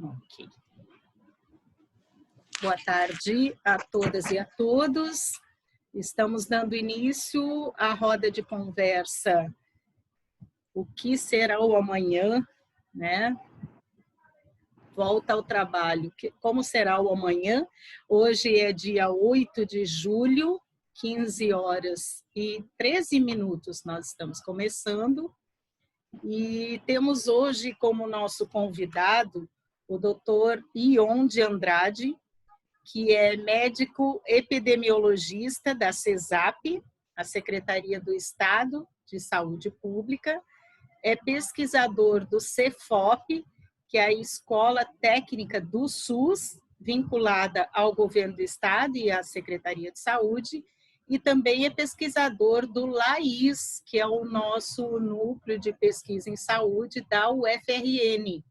Ok. Boa tarde a todas e a todos. Estamos dando início à roda de conversa O que será o amanhã, né? Volta ao trabalho. Como será o amanhã? Hoje é dia 8 de julho, 15 horas e 13 minutos nós estamos começando. E temos hoje como nosso convidado o Dr. Ion de Andrade, que é médico epidemiologista da CESAP, a Secretaria do Estado de Saúde Pública, é pesquisador do CEFOP, que é a Escola Técnica do SUS, vinculada ao Governo do Estado e à Secretaria de Saúde, e também é pesquisador do LAIS, que é o nosso núcleo de pesquisa em saúde da UFRN.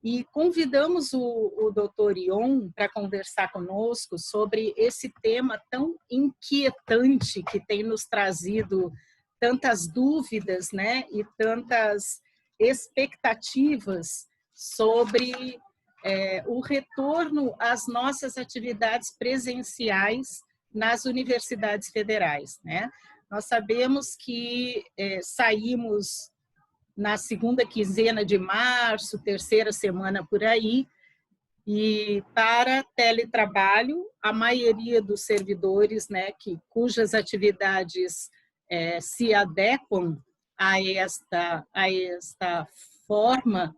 E convidamos o Dr. Ion para conversar conosco sobre esse tema tão inquietante que tem nos trazido tantas dúvidas, né, e tantas expectativas sobre o retorno às nossas atividades presenciais nas universidades federais, né? Nós sabemos que saímos na segunda quinzena de março, terceira semana por aí, e para teletrabalho, a maioria dos servidores, né, cujas atividades se adequam a esta forma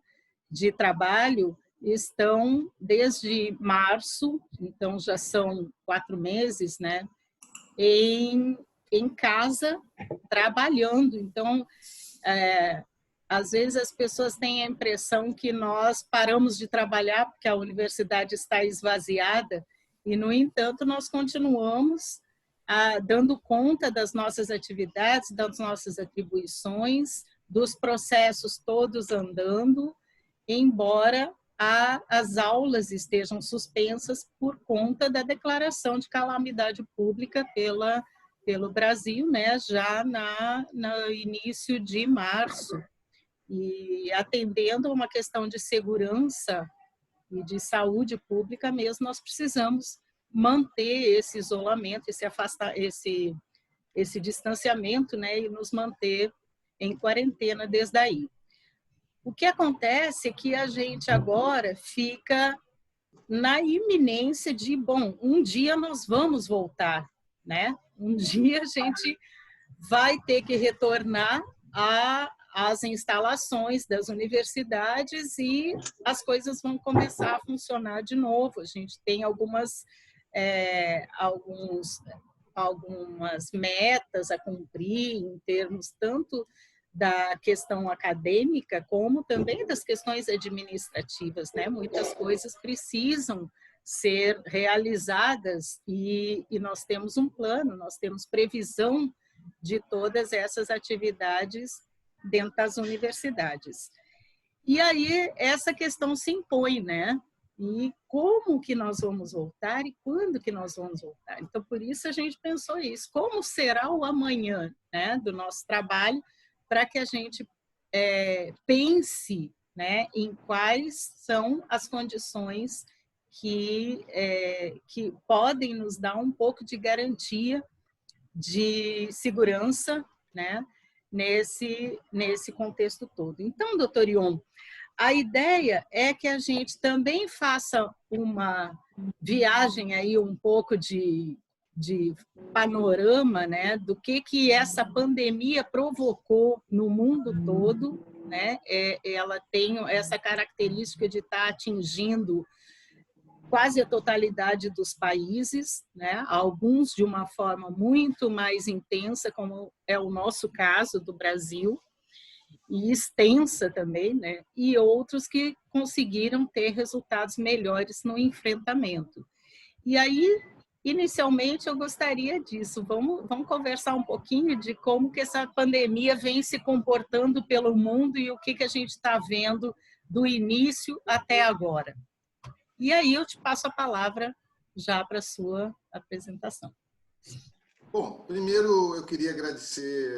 de trabalho, estão desde março, então já são 4 meses, né, em casa, trabalhando. Então, às vezes as pessoas têm a impressão que nós paramos de trabalhar porque a universidade está esvaziada e, no entanto, nós continuamos dando conta das nossas atividades, das nossas atribuições, dos processos todos andando, embora as aulas estejam suspensas por conta da declaração de calamidade pública pelo Brasil, né, já no início de março. E atendendo a uma questão de segurança e de saúde pública mesmo, nós precisamos manter esse isolamento, esse distanciamento, né, e nos manter em quarentena desde aí. O que acontece é que a gente agora fica na iminência de, bom, um dia nós vamos voltar, né? Um dia a gente vai ter que retornar às instalações das universidades e as coisas vão começar a funcionar de novo. A gente tem algumas metas a cumprir em termos tanto da questão acadêmica como também das questões administrativas, né? Muitas coisas precisam ser realizadas e nós temos um plano, nós temos previsão de todas essas atividades dentro das universidades. E aí essa questão se impõe, né? E como que nós vamos voltar e quando que nós vamos voltar? Então, por isso a gente pensou isso. Como será o amanhã, né, do nosso trabalho, para que a gente pense, né, em quais são as condições que podem nos dar um pouco de garantia de segurança, né, nesse contexto todo. Então, doutor Ion, a ideia é que a gente também faça uma viagem aí um pouco de panorama, né, do que essa pandemia provocou no mundo todo, né? Ela tem essa característica de estar atingindo quase a totalidade dos países, né? Alguns de uma forma muito mais intensa, como é o nosso caso do Brasil, e extensa também, né? E outros que conseguiram ter resultados melhores no enfrentamento. E aí, inicialmente, eu gostaria disso. Vamos conversar um pouquinho de como que essa pandemia vem se comportando pelo mundo e o que a gente está vendo do início até agora. E aí eu te passo a palavra já para a sua apresentação. Bom, primeiro eu queria agradecer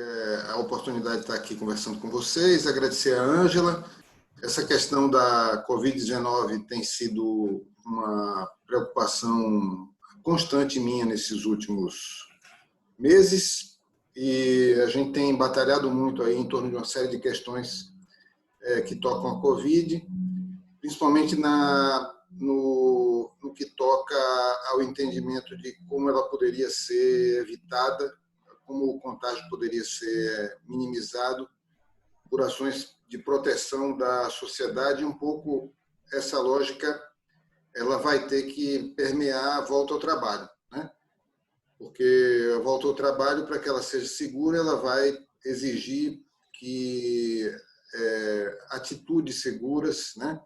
a oportunidade de estar aqui conversando com vocês, agradecer a Ângela essa questão da Covid-19 tem sido uma preocupação constante minha nesses últimos meses e a gente tem batalhado muito aí em torno de uma série de questões que tocam a Covid, principalmente no que toca ao entendimento de como ela poderia ser evitada, como o contágio poderia ser minimizado por ações de proteção da sociedade. Um pouco essa lógica ela vai ter que permear a volta ao trabalho, né? Porque a volta ao trabalho, para que ela seja segura, ela vai exigir que atitudes seguras, né?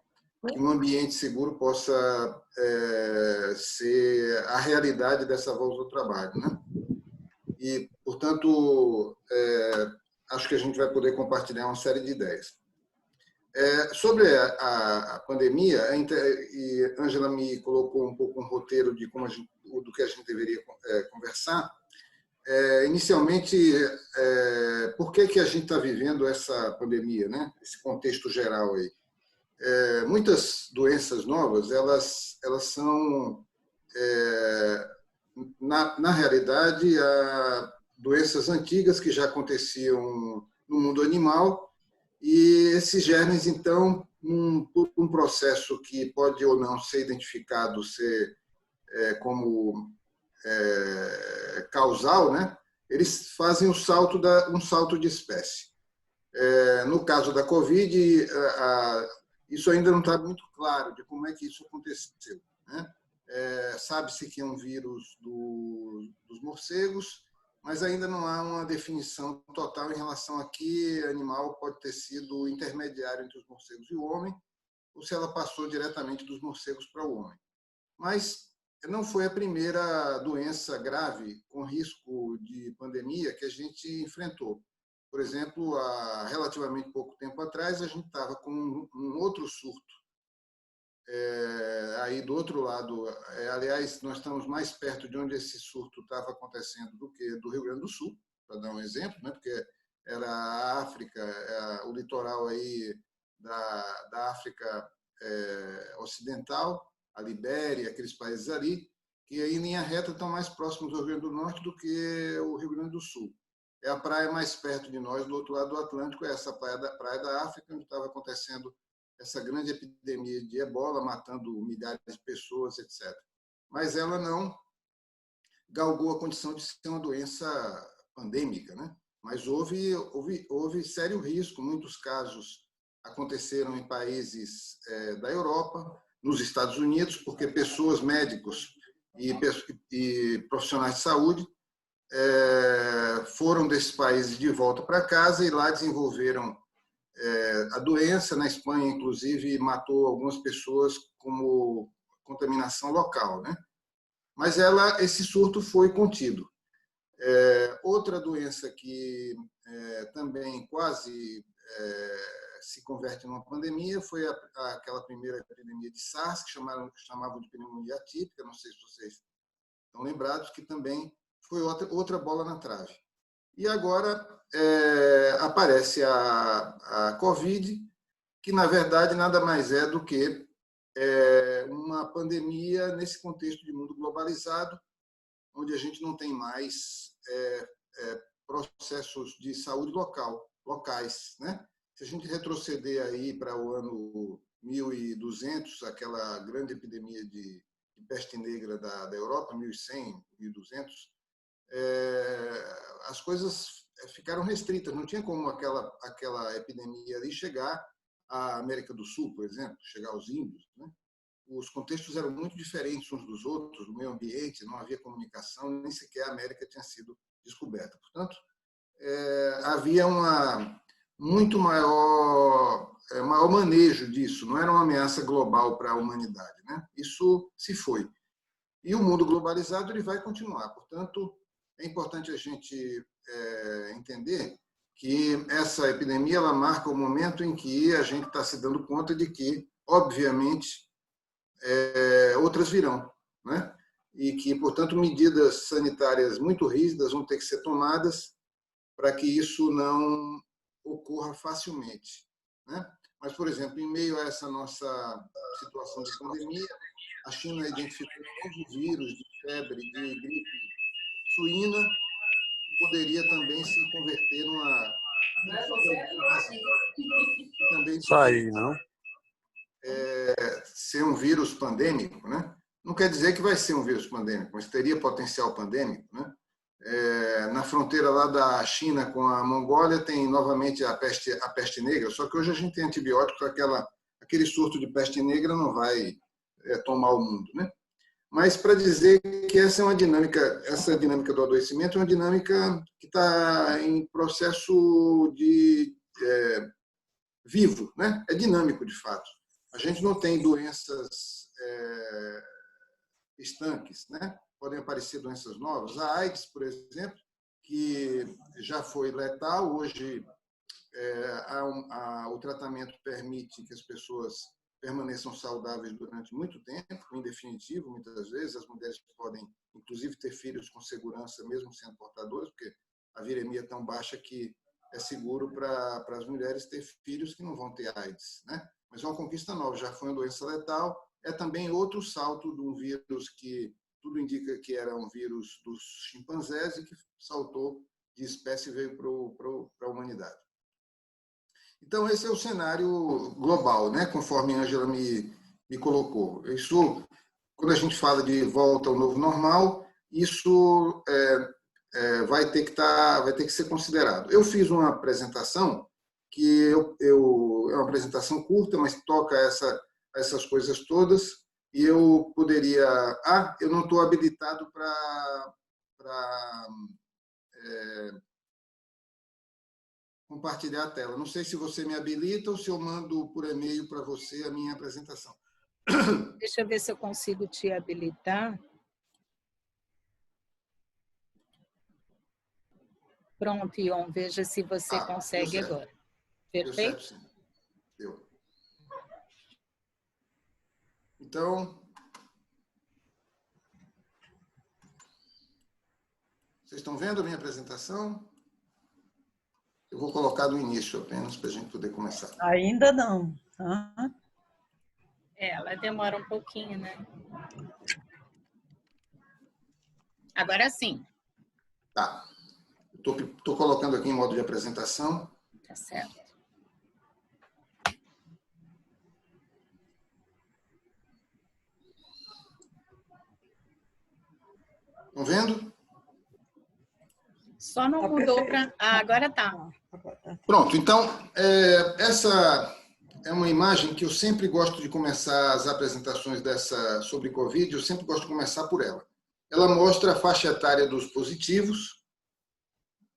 Que um ambiente seguro possa ser a realidade dessa volta ao trabalho, né? E, portanto, acho que a gente vai poder compartilhar uma série de ideias. Sobre a pandemia, e Ângela me colocou um pouco um roteiro de do que a gente deveria conversar. Inicialmente, por que a gente está vivendo essa pandemia, né? Esse contexto geral aí. Muitas doenças novas, elas são, na realidade, doenças antigas que já aconteciam no mundo animal, e esses germes, então, por um processo que pode ou não ser identificado como causal, né? Eles fazem um salto de espécie. No caso da Covid, isso ainda não está muito claro de como é que isso aconteceu, né? Sabe-se que é um vírus dos morcegos, mas ainda não há uma definição total em relação a que animal pode ter sido intermediário entre os morcegos e o homem, ou se ela passou diretamente dos morcegos para o homem. Mas não foi a primeira doença grave com risco de pandemia que a gente enfrentou. Por exemplo, há relativamente pouco tempo atrás, a gente estava com um outro surto. Aí do outro lado, aliás, nós estamos mais perto de onde esse surto estava acontecendo do que do Rio Grande do Sul, para dar um exemplo, né? Porque era a África, o litoral aí da África Ocidental, a Libéria, aqueles países ali, que aí em linha reta estão mais próximos do Rio Grande do Norte do que o Rio Grande do Sul. É a praia mais perto de nós, do outro lado do Atlântico, é essa praia da África, onde estava acontecendo essa grande epidemia de ebola, matando milhares de pessoas, etc. Mas ela não galgou a condição de ser uma doença pandêmica, né? Mas houve sério risco. Muitos casos aconteceram em países da Europa, nos Estados Unidos, porque pessoas, médicos e profissionais de saúde foram desses países de volta para casa e lá desenvolveram a doença. Na Espanha, inclusive, matou algumas pessoas como contaminação local, né? Mas esse surto foi contido. Outra doença que também quase se converte numa pandemia foi aquela primeira epidemia de SARS, que chamavam de pneumonia atípica, não sei se vocês estão lembrados, que também foi outra bola na trave. E agora aparece a Covid, que, na verdade, nada mais é do que uma pandemia nesse contexto de mundo globalizado, onde a gente não tem mais processos de saúde locais, né? Se a gente retroceder aí para o ano 1200, aquela grande epidemia de peste negra da Europa, 1100, 1200, as coisas ficaram restritas. Não tinha como aquela epidemia ali chegar à América do Sul, por exemplo, chegar aos índios, né? Os contextos eram muito diferentes uns dos outros, o meio ambiente, não havia comunicação, nem sequer a América tinha sido descoberta. Portanto, havia muito maior manejo disso, não era uma ameaça global para a humanidade, né? Isso se foi. E o mundo globalizado ele vai continuar. Portanto, é importante a gente entender que essa epidemia ela marca o momento em que a gente está se dando conta de que, obviamente, outras virão, né? E que, portanto, medidas sanitárias muito rígidas vão ter que ser tomadas para que isso não ocorra facilmente, né? Mas, por exemplo, em meio a essa nossa situação de pandemia, a China identificou um novo vírus de febre, de gripe suína, que poderia também se converter numa também Isso aí, não? ser um vírus pandêmico, né? Não quer dizer que vai ser um vírus pandêmico, mas teria potencial pandêmico, né? Na fronteira lá da China com a Mongólia tem novamente a peste negra, só que hoje a gente tem antibiótico, aquele surto de peste negra não vai tomar o mundo, né? Mas para dizer que essa dinâmica do adoecimento é uma dinâmica que está em processo de vivo, né? É dinâmico de fato. A gente não tem doenças estanques, né? Podem aparecer doenças novas. A AIDS, por exemplo, que já foi letal, hoje o tratamento permite que as pessoas permaneçam saudáveis durante muito tempo, em definitivo, muitas vezes. As mulheres podem, inclusive, ter filhos com segurança, mesmo sendo portadoras, porque a viremia é tão baixa que é seguro para as mulheres ter filhos que não vão ter AIDS, né? Mas é uma conquista nova, já foi uma doença letal. É também outro salto de um vírus que tudo indica que era um vírus dos chimpanzés e que saltou de espécie e veio para a humanidade. Então, esse é o cenário global, né? Conforme a Ângela me colocou. Isso, quando a gente fala de volta ao novo normal, isso vai ter que ser considerado. Eu fiz uma apresentação que é uma apresentação curta, mas toca essas coisas todas, e eu poderia... eu não estou habilitado para compartilhar a tela. Não sei se você me habilita ou se eu mando por e-mail para você a minha apresentação. Deixa eu ver se eu consigo te habilitar. Pronto, Ion, veja se você consegue agora. Perfeito? Deu certo, sim. Deu. Então, vocês estão vendo a minha apresentação? Eu vou colocar do início apenas para a gente poder começar. Ainda não. Ela demora um pouquinho, né? Agora sim. Tá. Estou colocando aqui em modo de apresentação. Tá certo. Estão vendo? Só não mudou para... agora tá. Pronto, então, essa é uma imagem que eu sempre gosto de começar as apresentações sobre Covid, eu sempre gosto de começar por ela. Ela mostra a faixa etária dos positivos,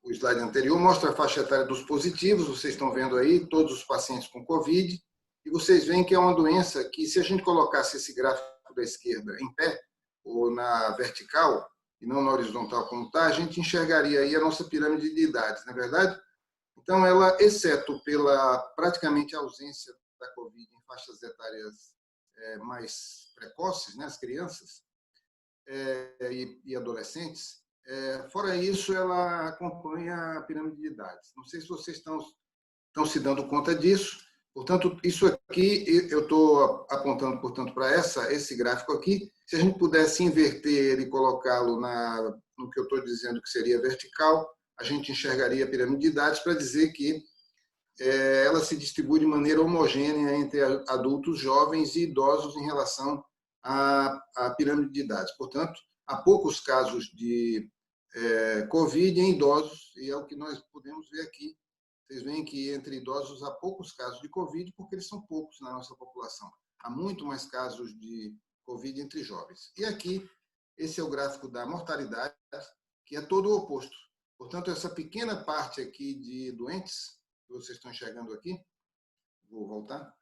o slide anterior mostra a faixa etária dos positivos, vocês estão vendo aí todos os pacientes com Covid, e vocês veem que é uma doença que, se a gente colocasse esse gráfico da esquerda em pé, ou na vertical, e não na horizontal como está, a gente enxergaria aí a nossa pirâmide de idades, não é verdade? Então, ela, exceto pela praticamente ausência da Covid em faixas etárias mais precoces, né, as crianças e adolescentes, fora isso, ela acompanha a pirâmide de idades. Não sei se vocês estão se dando conta disso. Portanto, isso aqui, eu estou apontando, portanto, para esse gráfico aqui. Se a gente pudesse inverter e colocá-lo no que eu estou dizendo que seria vertical, a gente enxergaria a pirâmide de idades para dizer que ela se distribui de maneira homogênea entre adultos, jovens e idosos em relação à pirâmide de idades. Portanto, há poucos casos de Covid em idosos, e é o que nós podemos ver aqui. Vocês veem que entre idosos há poucos casos de Covid, porque eles são poucos na nossa população. Há muito mais casos de Covid entre jovens. E aqui, esse é o gráfico da mortalidade, que é todo o oposto. Portanto, essa pequena parte aqui de doentes, que vocês estão enxergando aqui, vou voltar,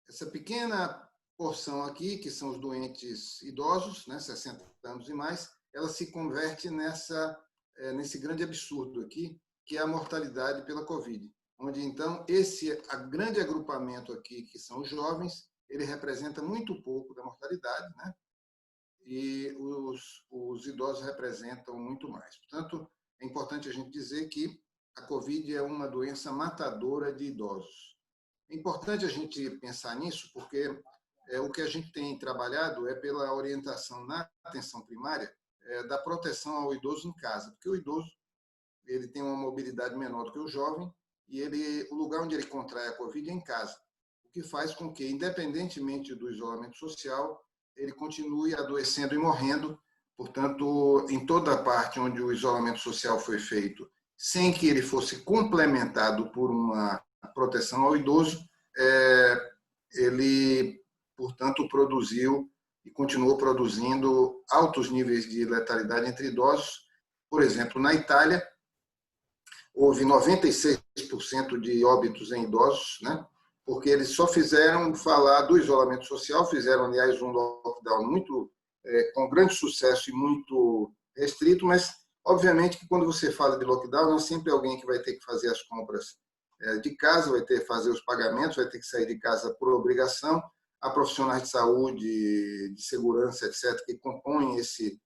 essa pequena porção aqui, que são os doentes idosos, né, 60 anos e mais, ela se converte nesse grande absurdo aqui, que é a mortalidade pela Covid, onde, então, esse grande agrupamento aqui, que são os jovens, ele representa muito pouco da mortalidade, né? E os idosos representam muito mais. Portanto, é importante a gente dizer que a Covid é uma doença matadora de idosos. É importante a gente pensar nisso, porque o que a gente tem trabalhado é pela orientação na atenção primária da proteção ao idoso em casa, porque o idoso ele tem uma mobilidade menor do que o jovem e o lugar onde ele contrai a Covid é em casa, o que faz com que, independentemente do isolamento social, ele continue adoecendo e morrendo. Portanto, em toda a parte onde o isolamento social foi feito, sem que ele fosse complementado por uma proteção ao idoso, ele, portanto, produziu e continuou produzindo altos níveis de letalidade entre idosos. Por exemplo, na Itália, houve 96% de óbitos em idosos, né? Porque eles só fizeram falar do isolamento social, fizeram, aliás, um lockdown muito com grande sucesso e muito restrito, mas, obviamente, que quando você fala de lockdown, é sempre alguém que vai ter que fazer as compras de casa, vai ter que fazer os pagamentos, vai ter que sair de casa por obrigação. Há profissionais de saúde, de segurança, etc., que compõem esse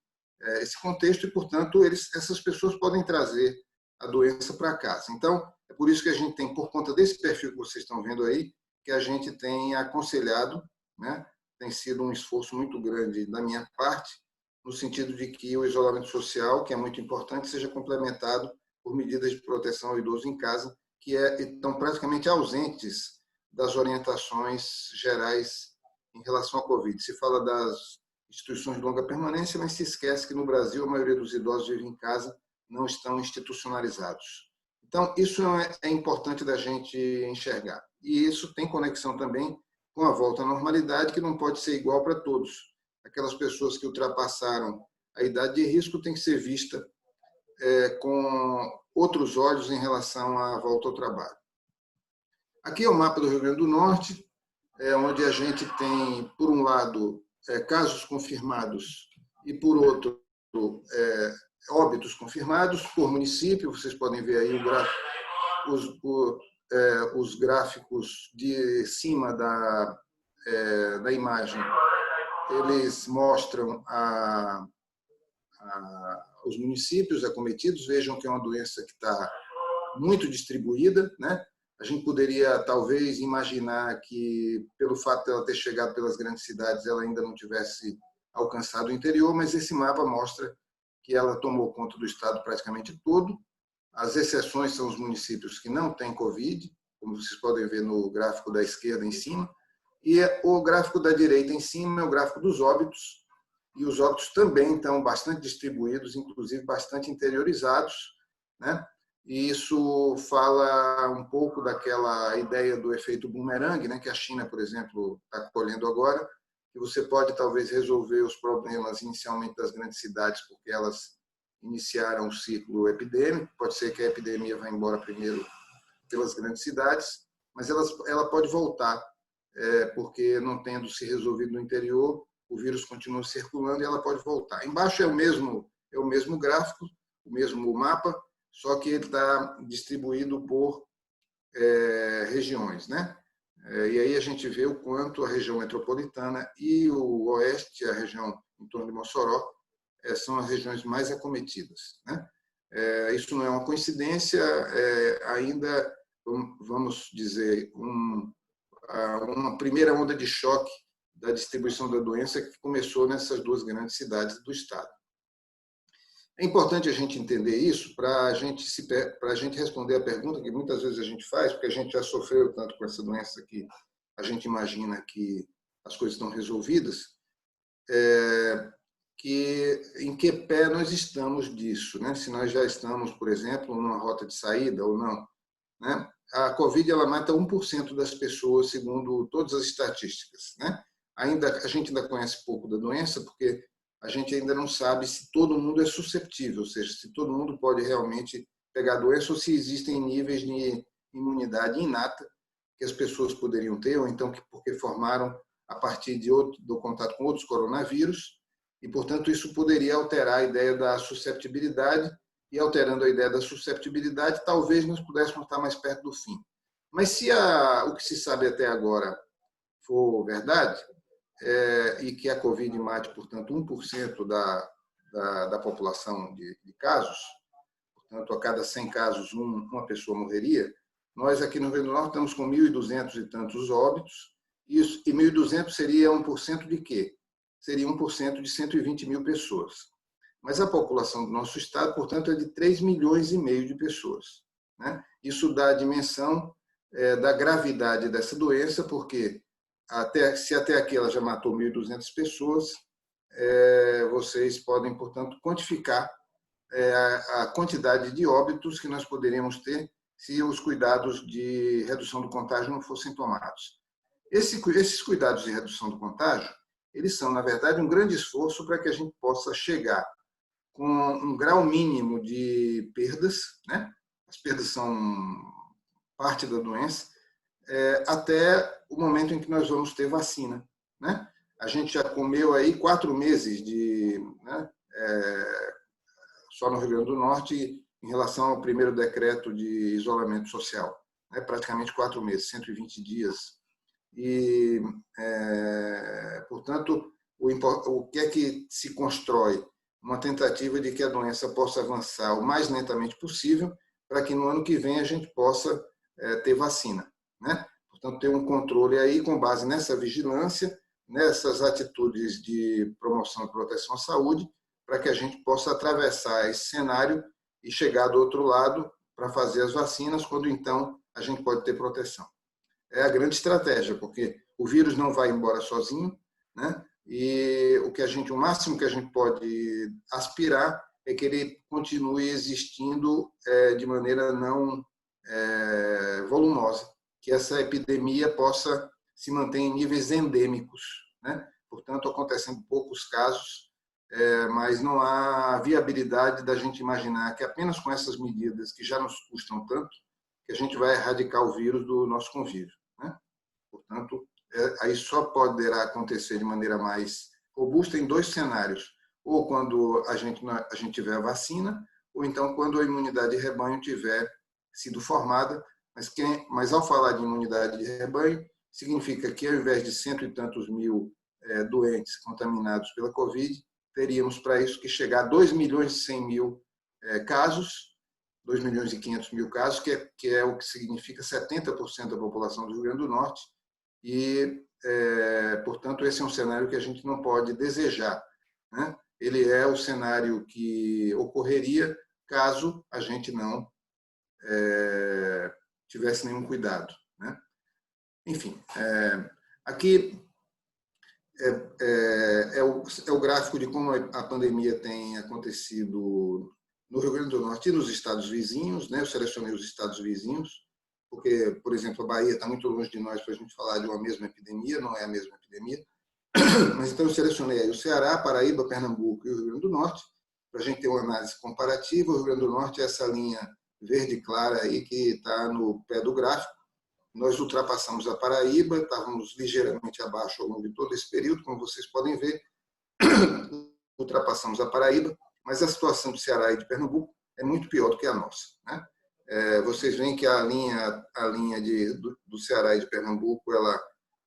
contexto e, portanto, essas pessoas podem trazer a doença para casa. Então, é por isso que a gente tem, por conta desse perfil que vocês estão vendo aí, que a gente tem aconselhado, né? Tem sido um esforço muito grande da minha parte, no sentido de que o isolamento social, que é muito importante, seja complementado por medidas de proteção ao idoso em casa, que estão praticamente ausentes das orientações gerais em relação à Covid. Se fala das instituições de longa permanência, mas se esquece que no Brasil a maioria dos idosos vive em casa, não estão institucionalizados. Então, isso é importante da gente enxergar. E isso tem conexão também com a volta à normalidade, que não pode ser igual para todos. Aquelas pessoas que ultrapassaram a idade de risco têm que ser vista com outros olhos em relação à volta ao trabalho. Aqui é o mapa do Rio Grande do Norte, onde a gente tem, por um lado, casos confirmados e, por outro, óbitos confirmados por município. Vocês podem ver aí os gráficos de cima da imagem. Eles mostram os municípios acometidos. Vejam que é uma doença que está muito distribuída, né? A gente poderia, talvez, imaginar que, pelo fato de ela ter chegado pelas grandes cidades, ela ainda não tivesse alcançado o interior, mas esse mapa mostra que ela tomou conta do estado praticamente todo. As exceções são os municípios que não têm Covid, como vocês podem ver no gráfico da esquerda em cima, e o gráfico da direita em cima é o gráfico dos óbitos, e os óbitos também estão bastante distribuídos, inclusive bastante interiorizados, né? E isso fala um pouco daquela ideia do efeito bumerangue, né, que a China, por exemplo, está colhendo agora, que você pode talvez resolver os problemas inicialmente das grandes cidades, porque elas iniciaram o ciclo epidêmico. Pode ser que a epidemia vá embora primeiro pelas grandes cidades, mas ela pode voltar, porque não tendo se resolvido no interior, o vírus continua circulando e ela pode voltar. Embaixo é o mesmo gráfico, o mesmo mapa, só que ele está distribuído por regiões, né? E aí a gente vê o quanto a região metropolitana e o oeste, a região em torno de Mossoró, são as regiões mais acometidas, né? Isso não é uma coincidência, ainda, vamos dizer, uma primeira onda de choque da distribuição da doença que começou nessas duas grandes cidades do estado. É importante a gente entender isso para a gente responder a pergunta que muitas vezes a gente faz, porque a gente já sofreu tanto com essa doença que a gente imagina que as coisas estão resolvidas, em que pé nós estamos disso, né? Se nós já estamos, por exemplo, numa rota de saída ou não, né? A Covid ela mata 1% das pessoas, segundo todas as estatísticas, né? A gente ainda conhece pouco da doença, porque a gente ainda não sabe se todo mundo é susceptível, ou seja, se todo mundo pode realmente pegar a doença ou se existem níveis de imunidade inata que as pessoas poderiam ter, ou então porque formaram a partir do contato com outros coronavírus, e, portanto, isso poderia alterar a ideia da susceptibilidade, e alterando a ideia da susceptibilidade, talvez nós pudéssemos estar mais perto do fim. Mas se o que se sabe até agora for verdade, e que a Covid mate, portanto, 1% da população de casos, portanto, a cada 100 casos, uma pessoa morreria, nós aqui no Rio Grande do Norte estamos com 1.200 e tantos óbitos, e 1.200 seria 1% de quê? Seria 1% de 120 mil pessoas. Mas a população do nosso estado, portanto, é de 3,5 milhões de pessoas, né? Isso dá a dimensão da gravidade dessa doença, porque se até aqui ela já matou 1.200 pessoas, vocês podem, portanto, quantificar a quantidade de óbitos que nós poderíamos ter se os cuidados de redução do contágio não fossem tomados. Esses cuidados de redução do contágio, eles são, na verdade, um grande esforço para que a gente possa chegar com um grau mínimo de perdas, né? As perdas são parte da doença, até o momento em que nós vamos ter vacina, né? A gente já comeu aí 4 meses né, só no Rio Grande do Norte, em relação ao primeiro decreto de isolamento social, né? Praticamente 4 meses, 120 dias. E, portanto, o que é que se constrói? Uma tentativa de que a doença possa avançar o mais lentamente possível, para que no ano que vem a gente possa ter vacina, né? Portanto, ter um controle aí com base nessa vigilância, nessas atitudes de promoção e proteção à saúde, para que a gente possa atravessar esse cenário e chegar do outro lado para fazer as vacinas, quando então a gente pode ter proteção. É a grande estratégia, porque o vírus não vai embora sozinho, né? E o máximo que a gente pode aspirar é que ele continue existindo de maneira não volumosa, que essa epidemia possa se manter em níveis endêmicos, né? Portanto, acontecendo poucos casos, mas não há viabilidade da gente imaginar que apenas com essas medidas, que já nos custam tanto, que a gente vai erradicar o vírus do nosso convívio, né? Portanto, aí só poderá acontecer de maneira mais robusta em 2 cenários: ou quando a gente tiver a vacina, ou então quando a imunidade de rebanho tiver sido formada. Mas ao falar de imunidade de rebanho, significa que ao invés de 100 e tantos mil doentes contaminados pela Covid, teríamos para isso que chegar a 2.100.000 casos, 2.500.000 casos, que é o que significa 70% da população do Rio Grande do Norte. E, portanto, esse é um cenário que a gente não pode desejar, né? Ele é o cenário que ocorreria caso a gente não tivesse nenhum cuidado, né? Enfim, aqui é o gráfico de como a pandemia tem acontecido no Rio Grande do Norte e nos estados vizinhos, né? Eu selecionei os estados vizinhos, porque, por exemplo, a Bahia está muito longe de nós para a gente falar de uma mesma epidemia, não é a mesma epidemia. Mas então eu selecionei aí o Ceará, Paraíba, Pernambuco e o Rio Grande do Norte, para a gente ter uma análise comparativa. O Rio Grande do Norte é essa linha verde clara aí que está no pé do gráfico. Nós ultrapassamos a Paraíba, estávamos ligeiramente abaixo ao longo de todo esse período, como vocês podem ver. Ultrapassamos a Paraíba, mas a situação do Ceará e de Pernambuco é muito pior do que a nossa, né? Vocês veem que a linha do Ceará e de Pernambuco,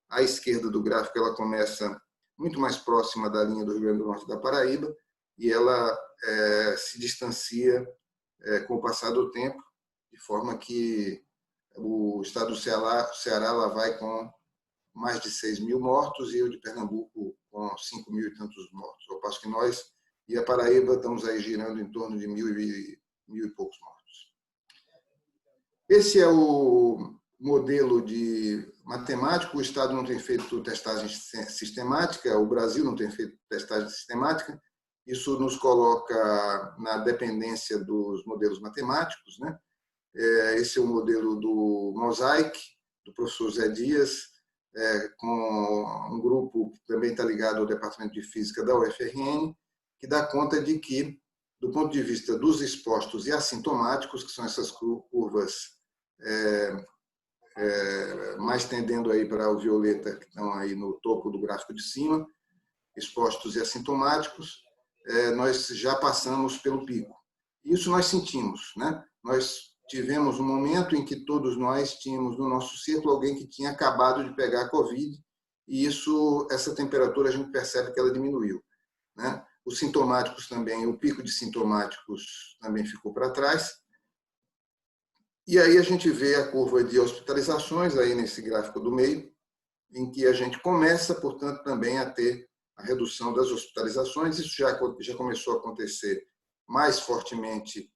à esquerda do gráfico, ela começa muito mais próxima da linha do Rio Grande do Norte e da Paraíba, e ela se distancia com o passar do tempo, de forma que o estado do Ceará lá vai com mais de 6.000 mortos e o de Pernambuco com 5.000 e tantos mortos. Ao passo que nós e a Paraíba estamos aí girando em torno de 1.000 e poucos mortos. Esse é o modelo de matemático. O Estado não tem feito testagem sistemática, o Brasil não tem feito testagem sistemática. Isso nos coloca na dependência dos modelos matemáticos, né? Esse é o modelo do Mosaic, do professor Zé Dias, com um grupo que também está ligado ao Departamento de Física da UFRN, que dá conta de que, do ponto de vista dos expostos e assintomáticos, que são essas curvas mais tendendo aí para o violeta, que estão aí no topo do gráfico de cima, expostos e assintomáticos, nós já passamos pelo pico. Isso nós sentimos, né? Nós tivemos um momento em que todos nós tínhamos no nosso círculo alguém que tinha acabado de pegar a Covid, e essa temperatura a gente percebe que ela diminuiu, né? Os sintomáticos também, o pico de sintomáticos também ficou para trás. E aí a gente vê a curva de hospitalizações aí nesse gráfico do meio, em que a gente começa, portanto, também a ter a redução das hospitalizações. Isso já começou a acontecer mais fortemente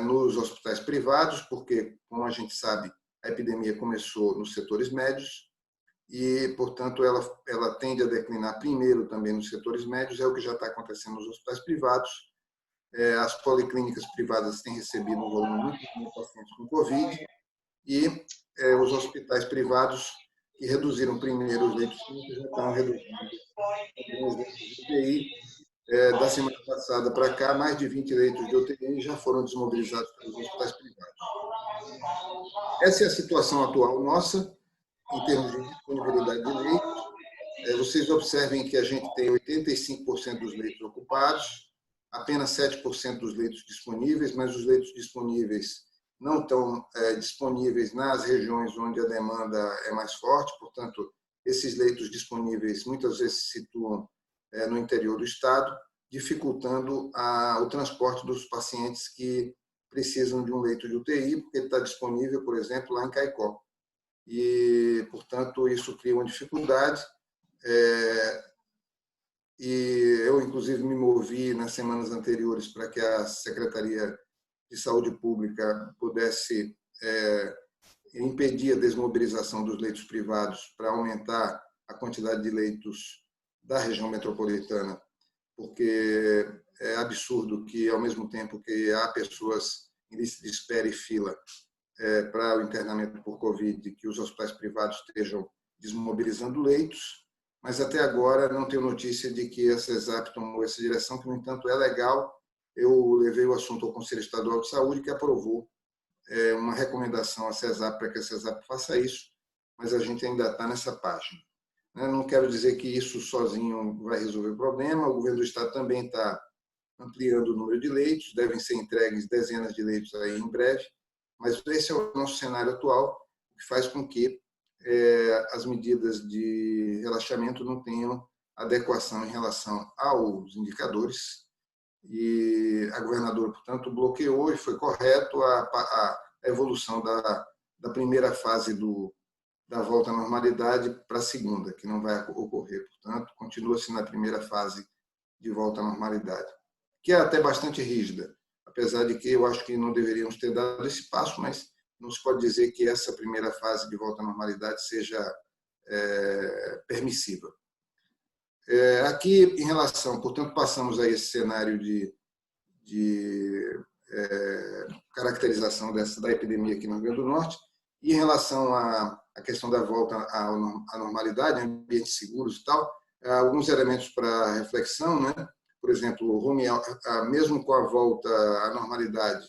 nos hospitais privados, porque, como a gente sabe, a epidemia começou nos setores médios e, portanto, ela tende a declinar primeiro também nos setores médios, é o que já está acontecendo nos hospitais privados. As policlínicas privadas têm recebido um volume muito grande de pacientes com Covid e os hospitais privados que reduziram primeiro os leitos clínicos já estão reduzindo os leitos de UTI. Da semana passada para cá, mais de 20 leitos de UTI já foram desmobilizados pelos hospitais privados. Essa é a situação atual nossa, em termos de disponibilidade de leitos. Vocês observem que a gente tem 85% dos leitos ocupados, apenas 7% dos leitos disponíveis, mas os leitos disponíveis não estão disponíveis nas regiões onde a demanda é mais forte, portanto, esses leitos disponíveis muitas vezes se situam no interior do estado, dificultando o transporte dos pacientes que precisam de um leito de UTI, porque ele está disponível, por exemplo, lá em Caicó. E, portanto, isso cria uma dificuldade. E eu, inclusive, me movi nas semanas anteriores para que a Secretaria de Saúde Pública pudesse impedir a desmobilização dos leitos privados para aumentar a quantidade de leitos da região metropolitana, porque é absurdo que, ao mesmo tempo que há pessoas em lista de espera e fila para o internamento por Covid, que os hospitais privados estejam desmobilizando leitos, mas até agora não tenho notícia de que a CESAP tomou essa direção, que, no entanto, é legal. Eu levei o assunto ao Conselho Estadual de Saúde, que aprovou uma recomendação à CESAP para que a CESAP faça isso, mas a gente ainda está nessa página. Não quero dizer que isso sozinho vai resolver o problema, o governo do estado também está ampliando o número de leitos, devem ser entregues dezenas de leitos aí em breve, mas esse é o nosso cenário atual, que faz com que as medidas de relaxamento não tenham adequação em relação aos indicadores, e a governadora, portanto, bloqueou, e foi correto a evolução da primeira fase da volta à normalidade para a segunda, que não vai ocorrer. Portanto, continua-se na primeira fase de volta à normalidade, que é até bastante rígida, apesar de que eu acho que não deveríamos ter dado esse passo, mas não se pode dizer que essa primeira fase de volta à normalidade seja permissiva. Aqui, em relação, portanto, passamos a esse cenário de caracterização da epidemia aqui no Rio Grande do Norte, e em relação à questão da volta à normalidade, ambientes seguros e tal, alguns elementos para reflexão, né? Por exemplo, mesmo com a volta à normalidade,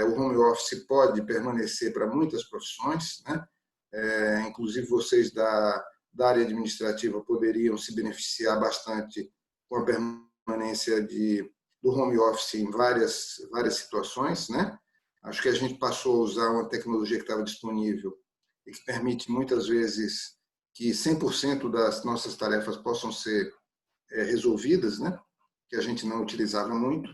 o home office pode permanecer para muitas profissões, né? Inclusive vocês da área administrativa poderiam se beneficiar bastante com a permanência do home office em várias situações, né? Acho que a gente passou a usar uma tecnologia que estava disponível e que permite muitas vezes que 100% das nossas tarefas possam ser resolvidas, né? Que a gente não utilizava muito.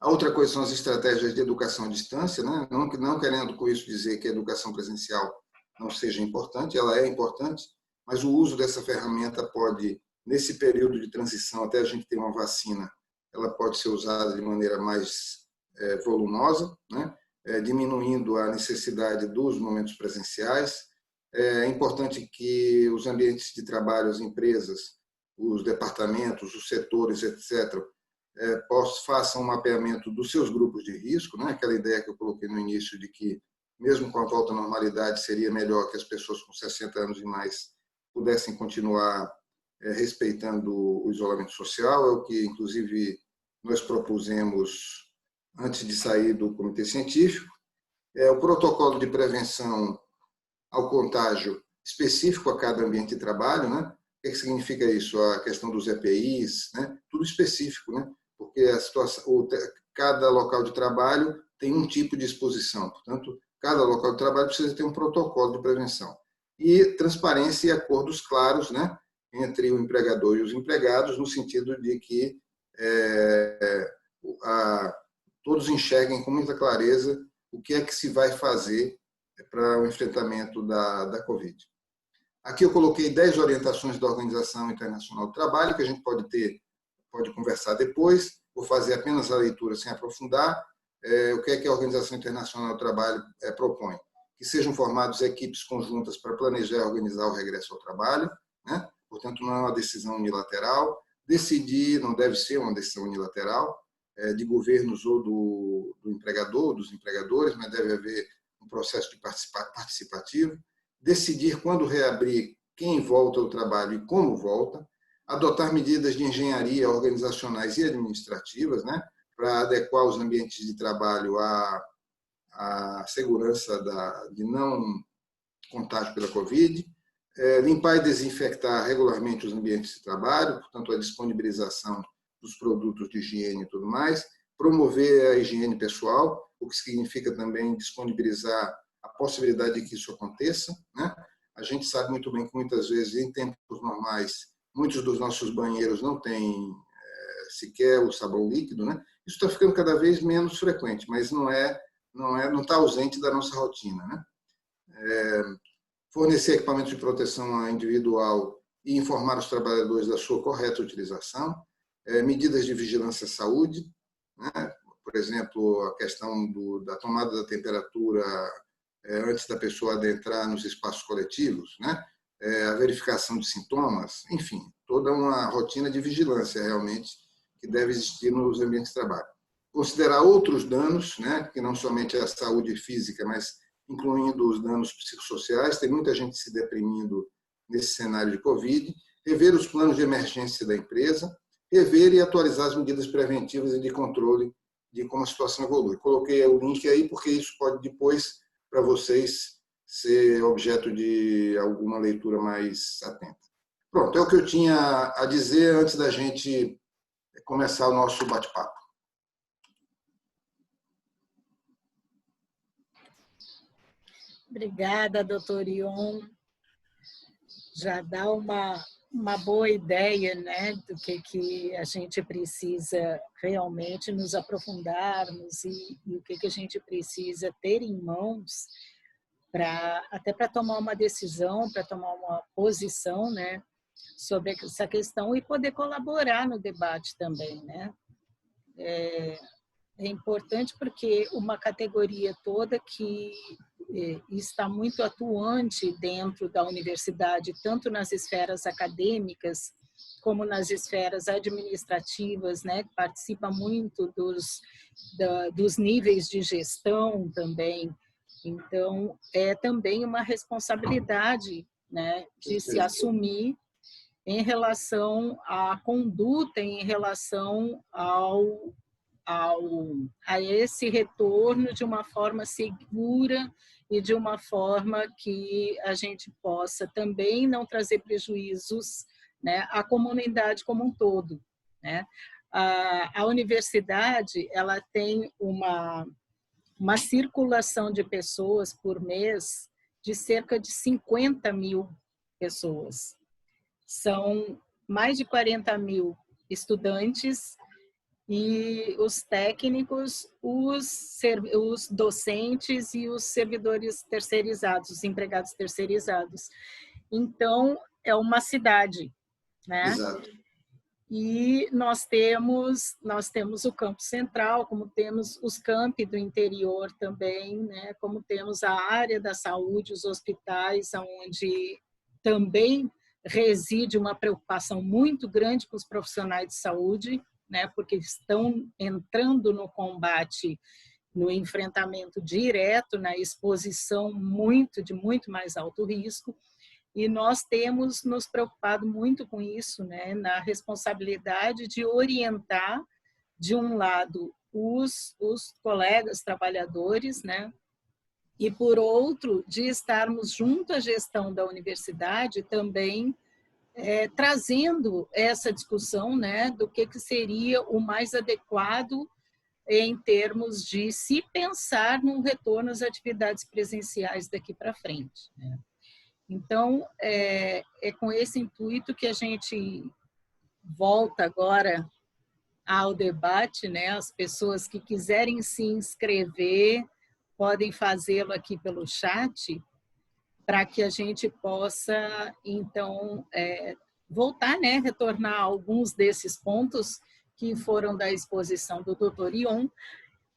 A outra coisa são as estratégias de educação à distância, né? Não querendo com isso dizer que a educação presencial não seja importante, ela é importante, mas o uso dessa ferramenta pode, nesse período de transição, até a gente ter uma vacina, ela pode ser usada de maneira mais volumosa, né? Diminuindo a necessidade dos momentos presenciais. É importante que os ambientes de trabalho, as empresas, os departamentos, os setores, etc., façam um mapeamento dos seus grupos de risco, né? Aquela ideia que eu coloquei no início de que, mesmo com a volta à normalidade, seria melhor que as pessoas com 60 anos e mais pudessem continuar respeitando o isolamento social. É o que, inclusive, nós propusemos antes de sair do comitê científico. O protocolo de prevenção ao contágio específico a cada ambiente de trabalho, né? O que significa isso? A questão dos EPIs, né? Tudo específico, né? Porque cada local de trabalho tem um tipo de exposição, portanto, cada local de trabalho precisa ter um protocolo de prevenção. E transparência e acordos claros, né? Entre o empregador e os empregados, no sentido de que todos enxerguem com muita clareza o que é que se vai fazer para o enfrentamento da Covid. Aqui eu coloquei 10 orientações da Organização Internacional do Trabalho, que a gente pode conversar depois. Vou fazer apenas a leitura sem aprofundar. O que é que a Organização Internacional do Trabalho propõe? Que sejam formadas equipes conjuntas para planejar e organizar o regresso ao trabalho, né? Portanto, não é uma decisão unilateral. Decidir não deve ser uma decisão unilateral de governos ou do empregador, dos empregadores, mas deve haver um processo de participativo. Decidir quando reabrir, quem volta ao trabalho e como volta. Adotar medidas de engenharia organizacionais e administrativas, né, para adequar os ambientes de trabalho à segurança de não contágio pela Covid. Limpar e desinfectar regularmente os ambientes de trabalho, portanto, a disponibilização dos produtos de higiene e tudo mais. Promover a higiene pessoal, o que significa também disponibilizar a possibilidade de que isso aconteça, né? A gente sabe muito bem que muitas vezes, em tempos normais, muitos dos nossos banheiros não têm sequer o sabão líquido, né? Isso está ficando cada vez menos frequente, mas não está ausente da nossa rotina, né? Fornecer equipamentos de proteção individual e informar os trabalhadores da sua correta utilização. Medidas de vigilância à saúde, né? Por exemplo, a questão da tomada da temperatura antes da pessoa adentrar nos espaços coletivos, né? A verificação de sintomas, enfim, toda uma rotina de vigilância realmente que deve existir nos ambientes de trabalho. Considerar outros danos, né? Que não somente a saúde física, mas incluindo os danos psicossociais. Tem muita gente se deprimindo nesse cenário de Covid. Rever os planos de emergência da empresa, rever e atualizar as medidas preventivas e de controle de como a situação evolui. Coloquei o link aí porque isso pode depois, para vocês, ser objeto de alguma leitura mais atenta. Pronto, é o que eu tinha a dizer antes da gente começar o nosso bate-papo. Obrigada, doutor Ion. Já dá uma boa ideia, né, do que a gente precisa realmente nos aprofundarmos e o que a gente precisa ter em mãos até para tomar uma decisão, para tomar uma posição, né, sobre essa questão e poder colaborar no debate também, né? É importante porque uma categoria toda que está muito atuante dentro da universidade, tanto nas esferas acadêmicas como nas esferas administrativas, né? Participa muito dos níveis de gestão também. Então, é também uma responsabilidade, né, de se assumir em relação à conduta, em relação a esse retorno de uma forma segura e de uma forma que a gente possa também não trazer prejuízos, né, à comunidade como um todo, né? A universidade, ela tem uma circulação de pessoas por mês de cerca de 50 mil pessoas. São mais de 40 mil estudantes e os técnicos, os docentes e os servidores terceirizados, os empregados terceirizados. Então, é uma cidade, né? Exato. E nós temos o campo central, como temos os campi do interior também, né? Como temos a área da saúde, os hospitais, onde também reside uma preocupação muito grande com os profissionais de saúde, né? Porque estão entrando no combate, no enfrentamento direto, na exposição de muito mais alto risco. E nós temos nos preocupado muito com isso, né? Na responsabilidade de orientar, de um lado, os colegas trabalhadores, né? E, por outro, de estarmos junto à gestão da universidade também trazendo essa discussão, né? Do que seria o mais adequado em termos de se pensar num retorno às atividades presenciais daqui para frente, né? Então, é com esse intuito que a gente volta agora ao debate, né? As pessoas que quiserem se inscrever podem fazê-lo aqui pelo chat, para que a gente possa, então, voltar, né, retornar a alguns desses pontos que foram da exposição do Dr. Ion,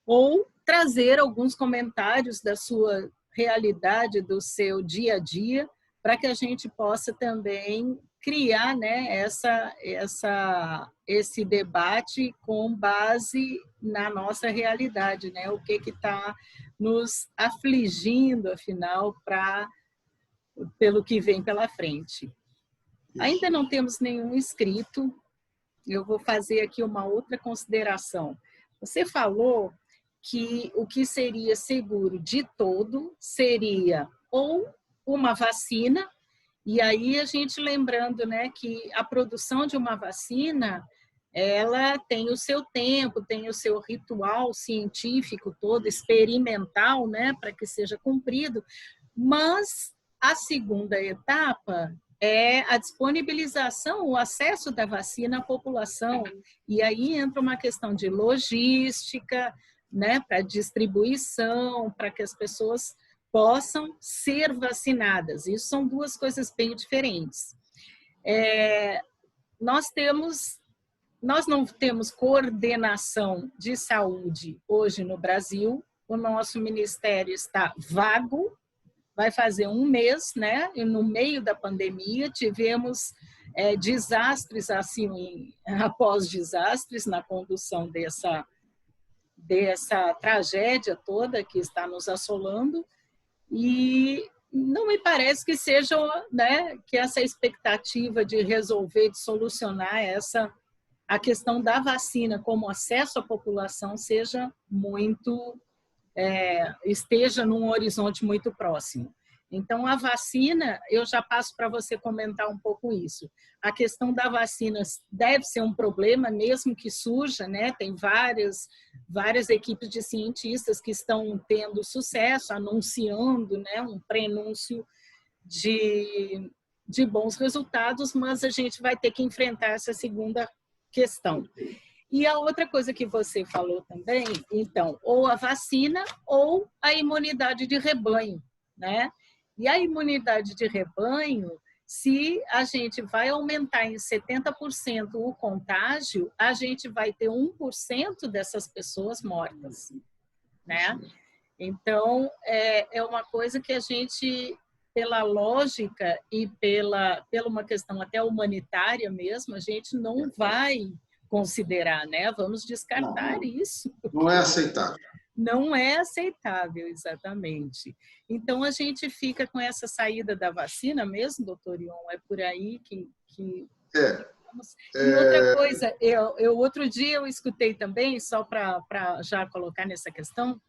ou trazer alguns comentários da sua realidade, do seu dia a dia, para que a gente possa também criar, né, esse debate com base na nossa realidade, né? O que está nos afligindo, afinal, pelo que vem pela frente. Isso. Ainda não temos nenhum inscrito. Eu vou fazer aqui uma outra consideração. Você falou que o que seria seguro de todo seria ou uma vacina, e aí a gente lembrando, né, que a produção de uma vacina, ela tem o seu tempo, tem o seu ritual científico todo, experimental, né, para que seja cumprido, mas a segunda etapa é a disponibilização, o acesso da vacina à população, e aí entra uma questão de logística, né, para distribuição, para que as pessoas possam ser vacinadas. Isso são duas coisas bem diferentes. Nós não temos coordenação de saúde hoje no Brasil, o nosso ministério está vago, vai fazer um mês, né? E no meio da pandemia tivemos desastres assim, após desastres na condução dessa tragédia toda que está nos assolando, e não me parece que seja, né, que essa expectativa de resolver, de solucionar a questão da vacina como acesso à população seja muito, esteja num horizonte muito próximo. Então, a vacina, eu já passo para você comentar um pouco isso. A questão da vacina deve ser um problema, mesmo que surja, né? Tem várias equipes de cientistas que estão tendo sucesso, anunciando, né, um prenúncio de bons resultados, mas a gente vai ter que enfrentar essa segunda questão. E a outra coisa que você falou também, então, ou a vacina ou a imunidade de rebanho, né? E a imunidade de rebanho, se a gente vai aumentar em 70% o contágio, a gente vai ter 1% dessas pessoas mortas, né? Então, é uma coisa que a gente, pela lógica e pela uma questão até humanitária mesmo, a gente não vai considerar, né? Vamos descartar isso. Não é aceitável. Não é aceitável, exatamente. Então, a gente fica com essa saída da vacina mesmo, doutor Ion? É por aí que... E outra coisa, outro dia eu escutei também, só para já colocar nessa questão,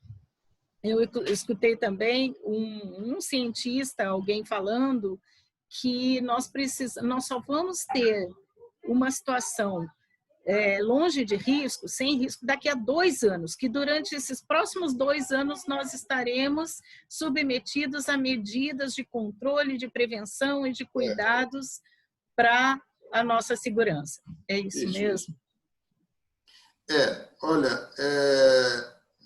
eu escutei também um cientista, alguém falando que nós só vamos ter uma situação longe de risco, sem risco, daqui a 2 anos, que durante esses próximos 2 anos nós estaremos submetidos a medidas de controle, de prevenção e de cuidados para a nossa segurança. É isso mesmo? Olha,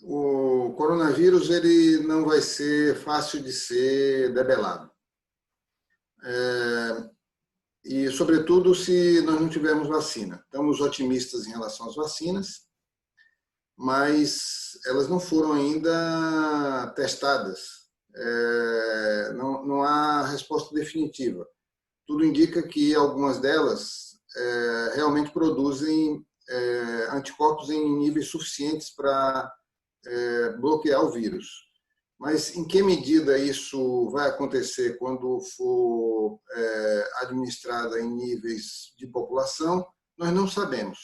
o coronavírus ele não vai ser fácil de ser debelado. E, sobretudo, se nós não tivermos vacina. Estamos otimistas em relação às vacinas, mas elas não foram ainda testadas. Não há resposta definitiva. Tudo indica que algumas delas realmente produzem anticorpos em níveis suficientes para bloquear o vírus. Mas em que medida isso vai acontecer quando for administrada em níveis de população, nós não sabemos.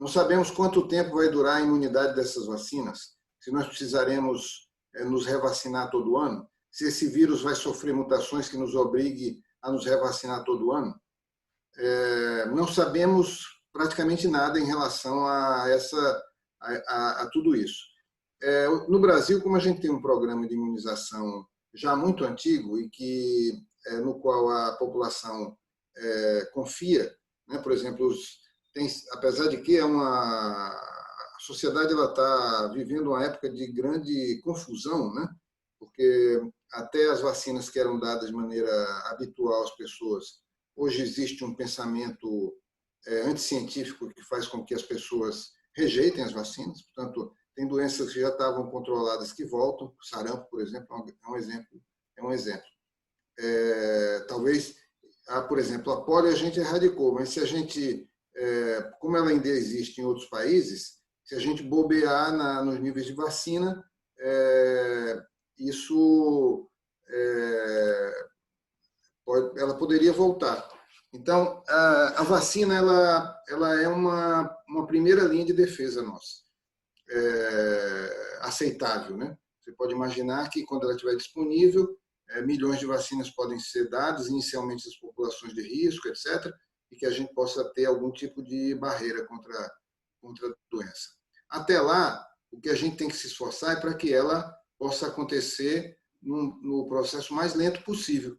Não sabemos quanto tempo vai durar a imunidade dessas vacinas, se nós precisaremos nos revacinar todo ano, se esse vírus vai sofrer mutações que nos obrigue a nos revacinar todo ano. Não sabemos praticamente nada em relação a tudo isso. No Brasil, como a gente tem um programa de imunização já muito antigo e no qual a população confia, né? Por exemplo, apesar de que sociedade está vivendo uma época de grande confusão, né? Porque até as vacinas que eram dadas de maneira habitual às pessoas, hoje existe um pensamento anticientífico que faz com que as pessoas rejeitem as vacinas. Portanto, tem doenças que já estavam controladas que voltam. Sarampo, por exemplo, é um exemplo. Talvez, por exemplo, a polio a gente erradicou, mas se a gente, como ela ainda existe em outros países, se a gente bobear nos níveis de vacina, isso ela poderia voltar. Então, a vacina ela é uma primeira linha de defesa nossa, aceitável, né? Você pode imaginar que quando ela estiver disponível, milhões de vacinas podem ser dadas, inicialmente às populações de risco, etc., e que a gente possa ter algum tipo de barreira contra a doença. Até lá, o que a gente tem que se esforçar é para que ela possa acontecer no processo mais lento possível.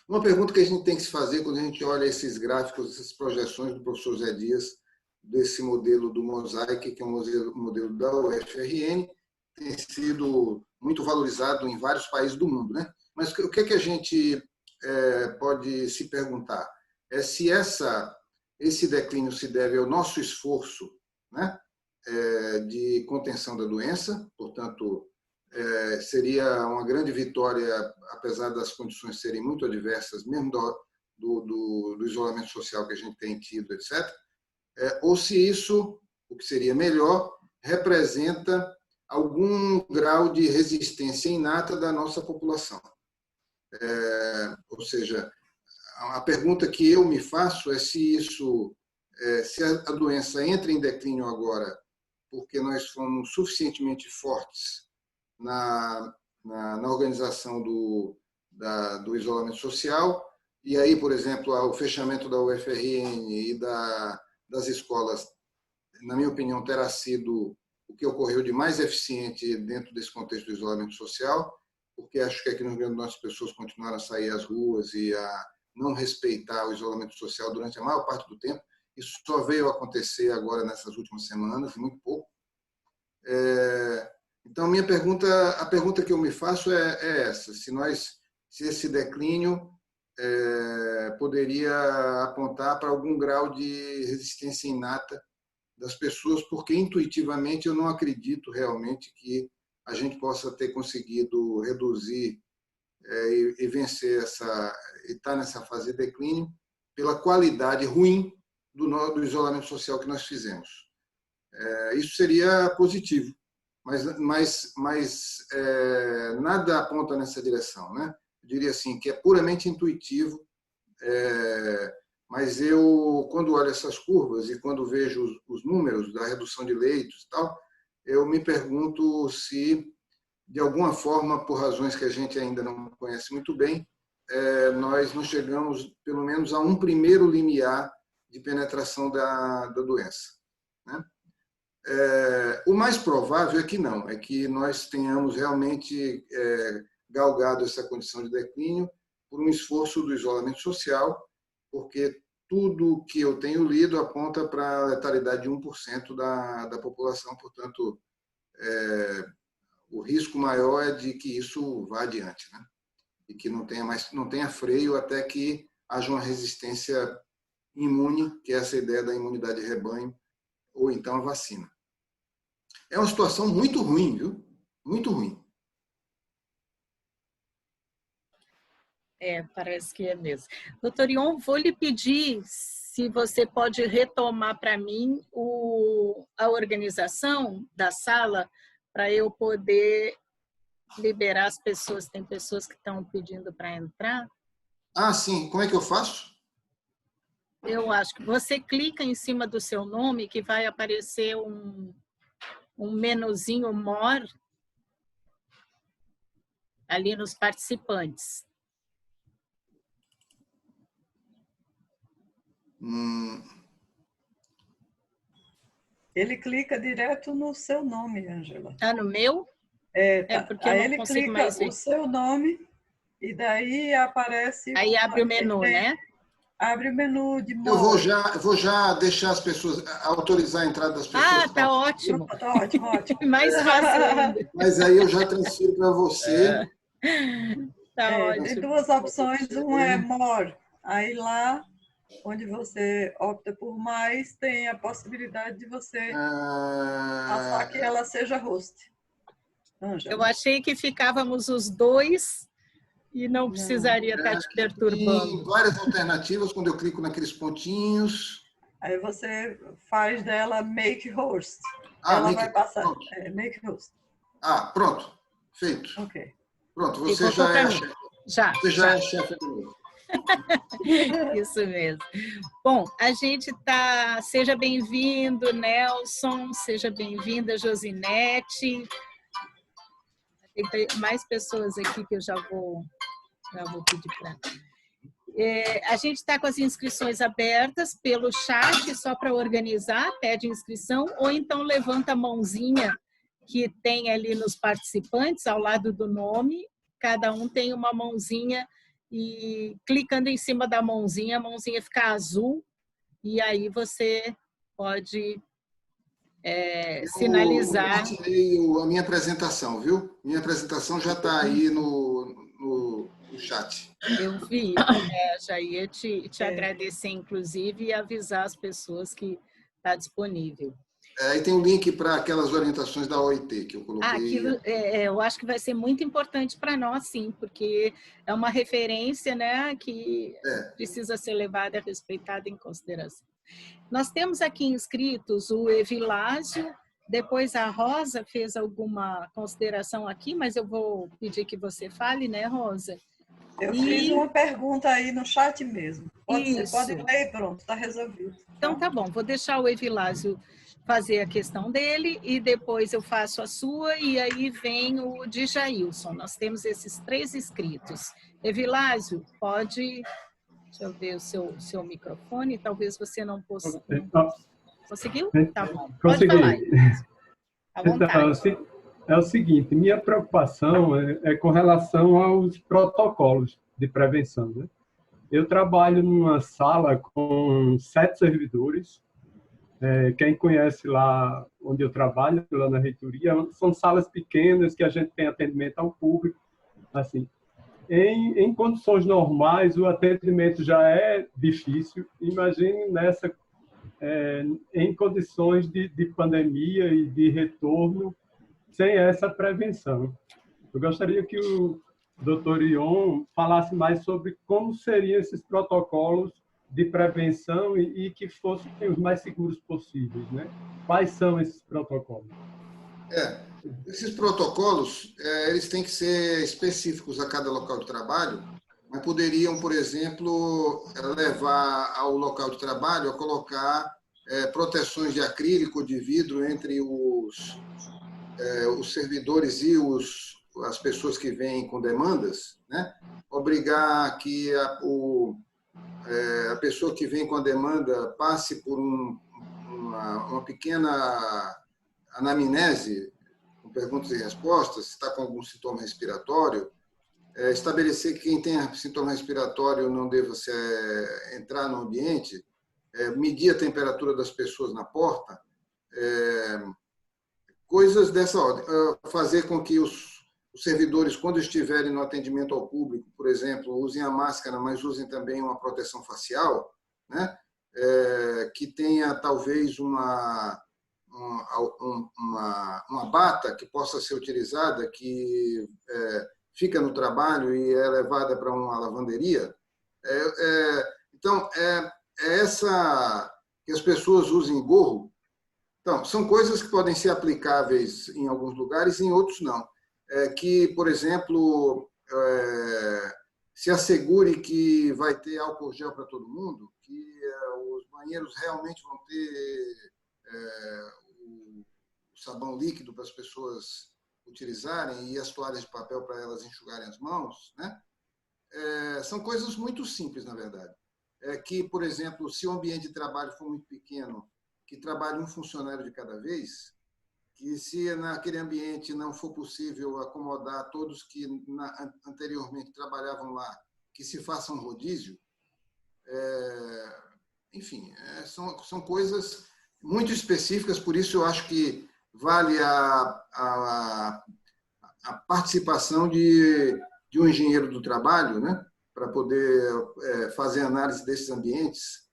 Uma pergunta que a gente tem que se fazer quando a gente olha esses gráficos, essas projeções do professor Zé Dias, desse modelo do Mosaic, que é um modelo da UFRN, tem sido muito valorizado em vários países do mundo, né? Mas o que é que a gente pode se perguntar? É se esse declínio se deve ao nosso esforço, né, de contenção da doença, portanto, seria uma grande vitória, apesar das condições serem muito adversas, mesmo do isolamento social que a gente tem tido, etc., ou se isso, o que seria melhor, representa algum grau de resistência inata da nossa população. Ou seja, a pergunta que eu me faço é se a doença entra em declínio agora porque nós fomos suficientemente fortes na organização do isolamento social, e aí, por exemplo, o fechamento da UFRN e das escolas, na minha opinião, terá sido o que ocorreu de mais eficiente dentro desse contexto do isolamento social, porque acho que aqui no Rio Grande do Norte as pessoas continuaram a sair às ruas e a não respeitar o isolamento social durante a maior parte do tempo. Isso só veio acontecer agora nessas últimas semanas, muito pouco. Então, a pergunta que eu me faço é essa: se esse declínio poderia apontar para algum grau de resistência inata das pessoas, porque intuitivamente eu não acredito realmente que a gente possa ter conseguido reduzir e vencer e estar nessa fase de declínio pela qualidade ruim do isolamento social que nós fizemos. Isso seria positivo, mas nada aponta nessa direção, né? Eu diria assim, que é puramente intuitivo, mas eu, quando olho essas curvas e quando vejo os números da redução de leitos e tal, eu me pergunto se, de alguma forma, por razões que a gente ainda não conhece muito bem, nós não chegamos, pelo menos, a um primeiro limiar de penetração da doença, né? O mais provável é que não, é que nós tenhamos realmente galgado essa condição de declínio por um esforço do isolamento social, porque tudo que eu tenho lido aponta para a letalidade de 1% da população, portanto, o risco maior é de que isso vá adiante, né? E que não tenha freio até que haja uma resistência imune, que é essa ideia da imunidade de rebanho, ou então a vacina. É uma situação muito ruim, viu? Muito ruim. Parece que é mesmo. Doutor Ion, vou lhe pedir se você pode retomar para mim a organização da sala para eu poder liberar as pessoas. Tem pessoas que estão pedindo para entrar. Ah, sim. Como é que eu faço? Eu acho que você clica em cima do seu nome que vai aparecer um menuzinho More ali nos participantes. Ele clica direto no seu nome, Ângela. Tá no meu? Tá. Porque aí eu não consigo mais ver. O seu nome e daí aparece... Aí abre o menu, né? Abre o menu de Eu more. vou já deixar as pessoas, autorizar a entrada das pessoas. Ah, tá ótimo. Tá ótimo, ótimo. Mais fácil ainda. Mas aí eu já transfiro para você. Tá Tem ótimo. duas opções, um é more. Aí lá, onde você opta por mais, tem a possibilidade de você passar que ela seja host. Ângela. Eu achei que ficávamos os dois e não precisaria estar te perturbando. Tem várias alternativas quando eu clico naqueles pontinhos. Aí você faz dela make host. Ah, ela make, vai passar. pronto. Make host. Ah, pronto. Feito. Ok. Pronto, você Ficou já é a mim. chefe. Já. Você já é a chefe do novo. Isso mesmo. Bom, a gente tá. Seja bem-vindo, Nelson. Seja bem-vinda, Josinete. Tem mais pessoas aqui que eu já vou pedir para. A gente está com as inscrições abertas pelo chat, só para organizar, pede inscrição, ou então levanta a mãozinha que tem ali nos participantes, ao lado do nome, cada um tem uma mãozinha, e clicando em cima da mãozinha, a mãozinha fica azul, e aí você pode sinalizar. Eu compartilhei a minha apresentação, viu? Minha apresentação já está aí no chat. Eu vi, já ia te agradecer, inclusive, e avisar as pessoas que está disponível. Aí tem um link para aquelas orientações da OIT que eu coloquei. Aquilo, eu acho que vai ser muito importante para nós, sim, porque é uma referência, né, que precisa ser levada e respeitada em consideração. Nós temos aqui inscritos o Evilásio, depois a Rosa fez alguma consideração aqui, mas eu vou pedir que você fale, né, Rosa? Eu fiz uma pergunta aí no chat mesmo. Você pode ler e pronto, está resolvido. Então tá bom, vou deixar o Evilásio fazer a questão dele e depois eu faço a sua e aí vem o de Jailson. Nós temos esses 3 inscritos. Evilásio, pode... Deixa eu ver o seu microfone, talvez você não possa... Conseguiu? Tá bom. Pode falar. À vontade. Então, é o seguinte, minha preocupação é com relação aos protocolos de prevenção, né? Eu trabalho numa sala com 7 servidores. Quem conhece lá onde eu trabalho, lá na reitoria, são salas pequenas que a gente tem atendimento ao público. Assim, em condições normais, o atendimento já é difícil. Imagine em condições de pandemia e de retorno, sem essa prevenção. Eu gostaria que o Dr. Ion falasse mais sobre como seriam esses protocolos de prevenção e que fossem os mais seguros possíveis, né? Quais são esses protocolos? Esses protocolos, eles têm que ser específicos a cada local de trabalho, mas poderiam, por exemplo, levar ao local de trabalho a colocar proteções de acrílico, de vidro entre os servidores e as pessoas que vêm com demandas, né? Obrigar que a pessoa que vem com a demanda passe por uma pequena anamnese, com perguntas e respostas, se está com algum sintoma respiratório, estabelecer que quem tem sintoma respiratório não deva entrar no ambiente, medir a temperatura das pessoas na porta, coisas dessa ordem. Fazer com que os servidores, quando estiverem no atendimento ao público, por exemplo, usem a máscara, mas usem também uma proteção facial, né? Que tenha talvez uma bata que possa ser utilizada, que fica no trabalho e é levada para uma lavanderia. Então, que as pessoas usem gorro. Então, são coisas que podem ser aplicáveis em alguns lugares e em outros não. Que, por exemplo, se assegure que vai ter álcool gel para todo mundo, que os banheiros realmente vão ter o sabão líquido para as pessoas utilizarem e as toalhas de papel para elas enxugarem as mãos, né? São coisas muito simples, na verdade. Que, por exemplo, se o ambiente de trabalho for muito pequeno, que trabalhe um funcionário de cada vez, que se naquele ambiente não for possível acomodar todos que anteriormente trabalhavam lá, que se faça um rodízio, Enfim, são coisas muito específicas, por isso eu acho que vale a participação de um engenheiro do trabalho, né, para poder fazer análise desses ambientes.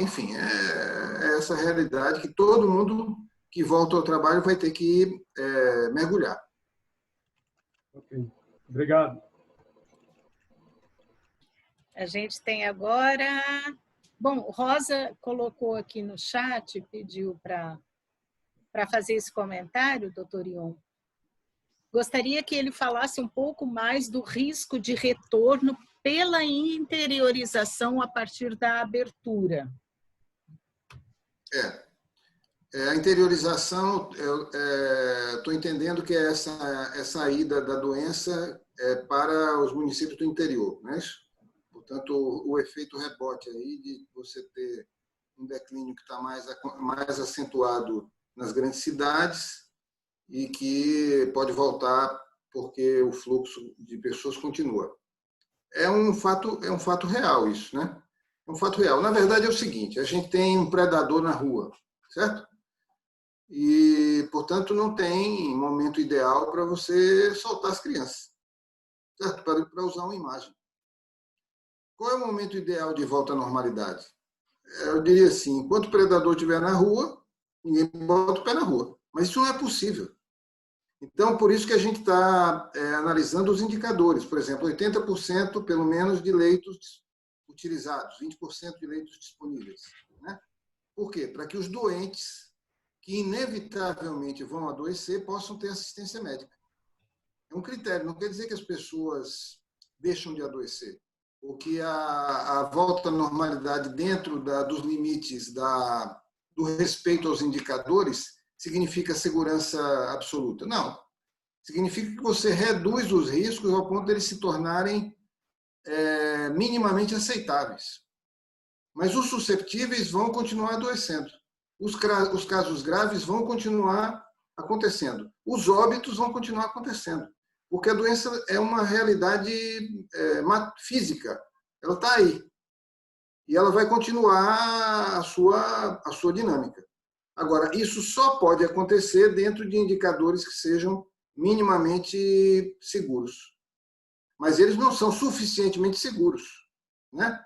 Enfim, é essa realidade que todo mundo que volta ao trabalho vai ter que mergulhar. Ok. Obrigado. A gente tem agora... Bom, Rosa colocou aqui no chat, pediu para fazer esse comentário, doutor Ion. Gostaria que ele falasse um pouco mais do risco de retorno pela interiorização a partir da abertura. A interiorização, estou entendendo que é essa ida da doença para os municípios do interior, não é isso? Portanto, o efeito rebote aí de você ter um declínio que está mais acentuado nas grandes cidades e que pode voltar porque o fluxo de pessoas continua. É um fato real isso, né? É um fato real. Na verdade é o seguinte, a gente tem um predador na rua, certo? E, portanto, não tem momento ideal para você soltar as crianças, certo? Para usar uma imagem. Qual é o momento ideal de volta à normalidade? Eu diria assim, enquanto o predador estiver na rua, ninguém bota o pé na rua. Mas isso não é possível. Então, por isso que a gente está analisando os indicadores. Por exemplo, 80% pelo menos de leitos utilizados, 20% de leitos disponíveis. Né? Por quê? Para que os doentes, que inevitavelmente vão adoecer, possam ter assistência médica. É um critério, não quer dizer que as pessoas deixam de adoecer, ou que a volta à normalidade dentro dos limites do respeito aos indicadores significa segurança absoluta. Não. Significa que você reduz os riscos ao ponto de eles se tornarem minimamente aceitáveis. Mas os susceptíveis vão continuar adoecendo. Os casos graves vão continuar acontecendo. Os óbitos vão continuar acontecendo. Porque a doença é uma realidade física. Ela está aí. E ela vai continuar a sua dinâmica. Agora, isso só pode acontecer dentro de indicadores que sejam minimamente seguros. Mas eles não são suficientemente seguros. Né?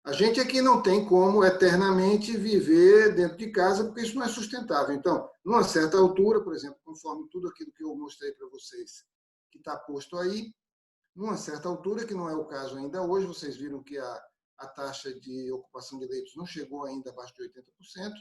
A gente aqui não tem como eternamente viver dentro de casa, porque isso não é sustentável. Então, numa certa altura, por exemplo, conforme tudo aquilo que eu mostrei para vocês, que está posto aí, numa certa altura, que não é o caso ainda hoje, vocês viram que a taxa de ocupação de leitos não chegou ainda abaixo de 80%,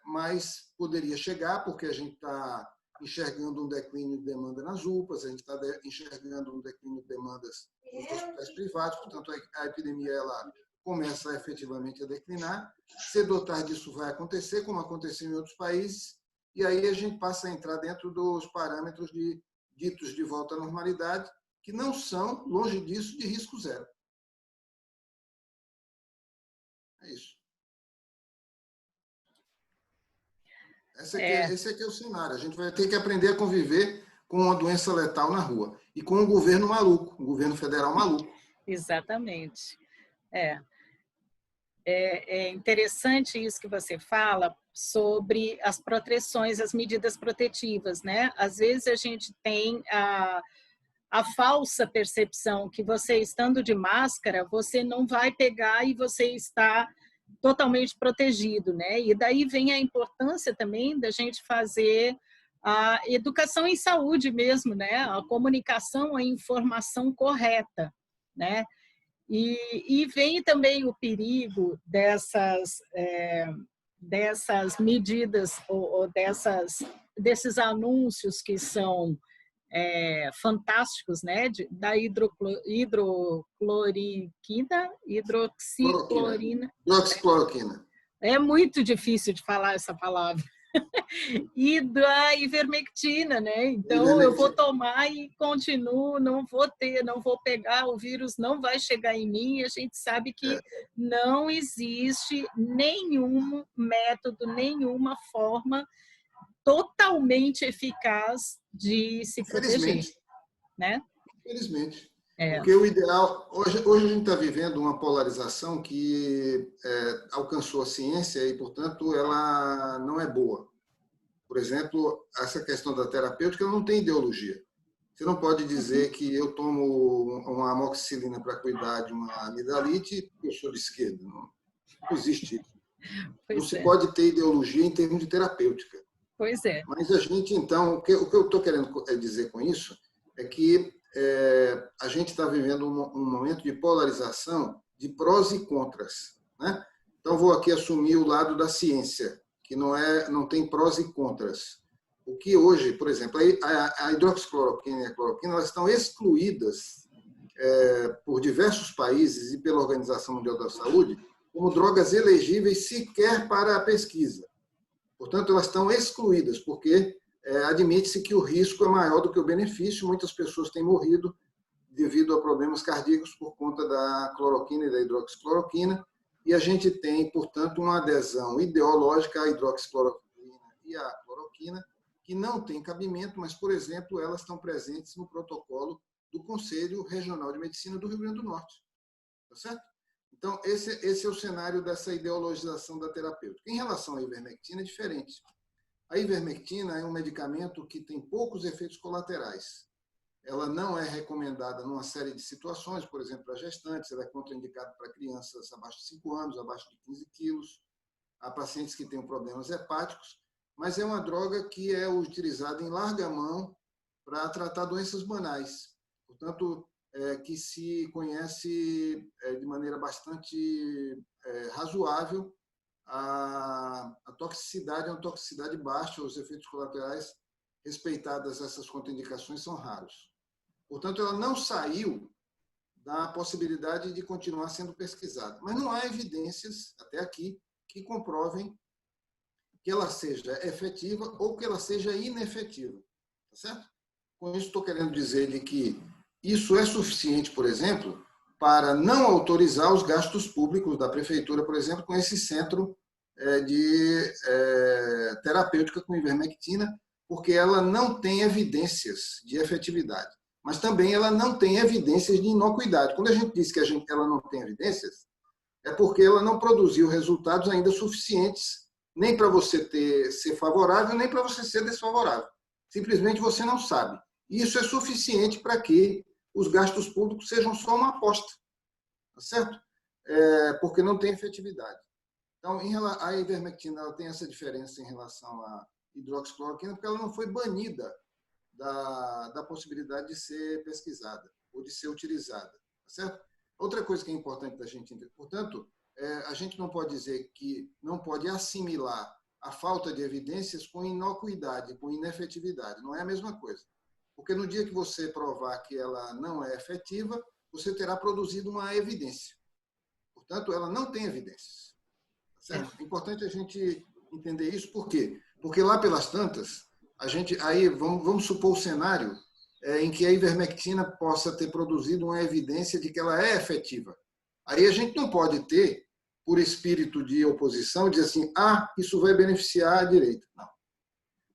mas poderia chegar, porque a gente está enxergando um declínio de demanda nas UPAs, a gente está enxergando um declínio de demandas nos hospitais privados, portanto, a epidemia ela começa efetivamente a declinar. Cedo ou tarde isso vai acontecer, como aconteceu em outros países, e aí a gente passa a entrar dentro dos parâmetros ditos de volta à normalidade, que não são, longe disso, de risco zero. É isso. Esse aqui é o cenário. A gente vai ter que aprender a conviver com uma doença letal na rua. E com um governo maluco, um governo federal maluco. Exatamente. É interessante isso que você fala sobre as proteções, as medidas protetivas, né? Às vezes a gente tem a falsa percepção que você, estando de máscara, você não vai pegar e você está totalmente protegido, né? E daí vem a importância também da gente fazer a educação em saúde mesmo, né? A comunicação, a informação correta, né? E vem também o perigo dessas medidas ou desses anúncios que são fantásticos, né? Da hidroxicloroquina. Hidroxicloroquina. É muito difícil de falar essa palavra. E da ivermectina, né? Então eu vou tomar e continuo, não vou pegar, o vírus não vai chegar em mim. A gente sabe que não existe nenhum método, nenhuma forma totalmente eficaz de se proteger, né? Infelizmente. Porque o ideal... Hoje a gente está vivendo uma polarização que alcançou a ciência e, portanto, ela não é boa. Por exemplo, essa questão da terapêutica não tem ideologia. Você não pode dizer que eu tomo uma amoxicilina para cuidar de uma amidalite e eu sou de esquerda. Não existe isso. Não se pode ter ideologia em termos de terapêutica. Pois é. Mas a gente, então, o que eu estou querendo dizer com isso é que a gente está vivendo um momento de polarização de prós e contras, né? Então, vou aqui assumir o lado da ciência, que não tem prós e contras. O que hoje, por exemplo, a hidroxicloroquina e a cloroquina, elas estão excluídas por diversos países e pela Organização Mundial da Saúde como drogas elegíveis sequer para a pesquisa. Portanto, elas estão excluídas, porque admite-se que o risco é maior do que o benefício. Muitas pessoas têm morrido devido a problemas cardíacos por conta da cloroquina e da hidroxicloroquina, e a gente tem, portanto, uma adesão ideológica à hidroxicloroquina e à cloroquina, que não tem cabimento, mas, por exemplo, elas estão presentes no protocolo do Conselho Regional de Medicina do Rio Grande do Norte. Tá certo? Então, esse é o cenário dessa ideologização da terapêutica. Em relação à ivermectina, é diferente. A ivermectina é um medicamento que tem poucos efeitos colaterais. Ela não é recomendada numa série de situações, por exemplo, para gestantes, ela é contraindicada para crianças abaixo de 5 anos, abaixo de 15 quilos, a pacientes que têm problemas hepáticos, mas é uma droga que é utilizada em larga mão para tratar doenças banais. Portanto, que se conhece de maneira bastante razoável. A toxicidade é uma toxicidade baixa, os efeitos colaterais, respeitadas essas contraindicações, são raros. Portanto, ela não saiu da possibilidade de continuar sendo pesquisada. Mas não há evidências, até aqui, que comprovem que ela seja efetiva ou que ela seja inefetiva. Tá certo? Com isso, estou querendo dizer que isso é suficiente, por exemplo, para não autorizar os gastos públicos da prefeitura, por exemplo, com esse centro de terapêutica com ivermectina, porque ela não tem evidências de efetividade, mas também ela não tem evidências de inocuidade. Quando a gente diz que ela não tem evidências, é porque ela não produziu resultados ainda suficientes nem para você ser favorável, nem para você ser desfavorável. Simplesmente você não sabe. E isso é suficiente para que os gastos públicos sejam só uma aposta, tá certo? Porque não tem efetividade. Então, a ivermectina ela tem essa diferença em relação à hidroxicloroquina, porque ela não foi banida da possibilidade de ser pesquisada ou de ser utilizada, tá certo? Outra coisa que é importante da gente entender, portanto, a gente não pode dizer que não pode assimilar a falta de evidências com inocuidade, com inefetividade. Não é a mesma coisa. Porque no dia que você provar que ela não é efetiva, você terá produzido uma evidência. Portanto, ela não tem evidências. Certo? É importante a gente entender isso. Por quê? Porque lá pelas tantas, aí vamos supor o cenário em que a ivermectina possa ter produzido uma evidência de que ela é efetiva. Aí a gente não pode ter, por espírito de oposição, dizer assim, isso vai beneficiar a direita. Não.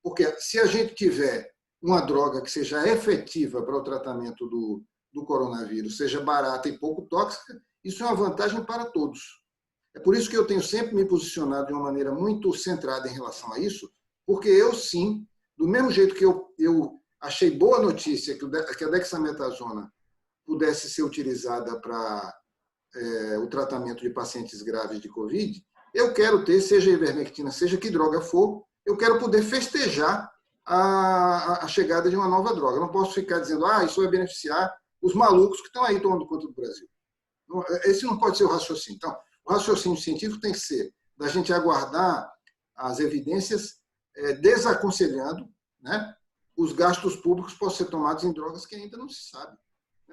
Porque se a gente tiver uma droga que seja efetiva para o tratamento do coronavírus, seja barata e pouco tóxica, isso é uma vantagem para todos. É por isso que eu tenho sempre me posicionado de uma maneira muito centrada em relação a isso, porque eu, sim, do mesmo jeito que eu achei boa notícia que a dexametasona pudesse ser utilizada para o tratamento de pacientes graves de Covid, eu quero ter, seja ivermectina, seja que droga for, eu quero poder festejar a chegada de uma nova droga. Eu não posso ficar dizendo, isso vai beneficiar os malucos que estão aí tomando conta do Brasil. Esse não pode ser o raciocínio. Então, o raciocínio científico tem que ser da gente aguardar as evidências desaconselhando, né, os gastos públicos possam ser tomados em drogas que ainda não se sabe.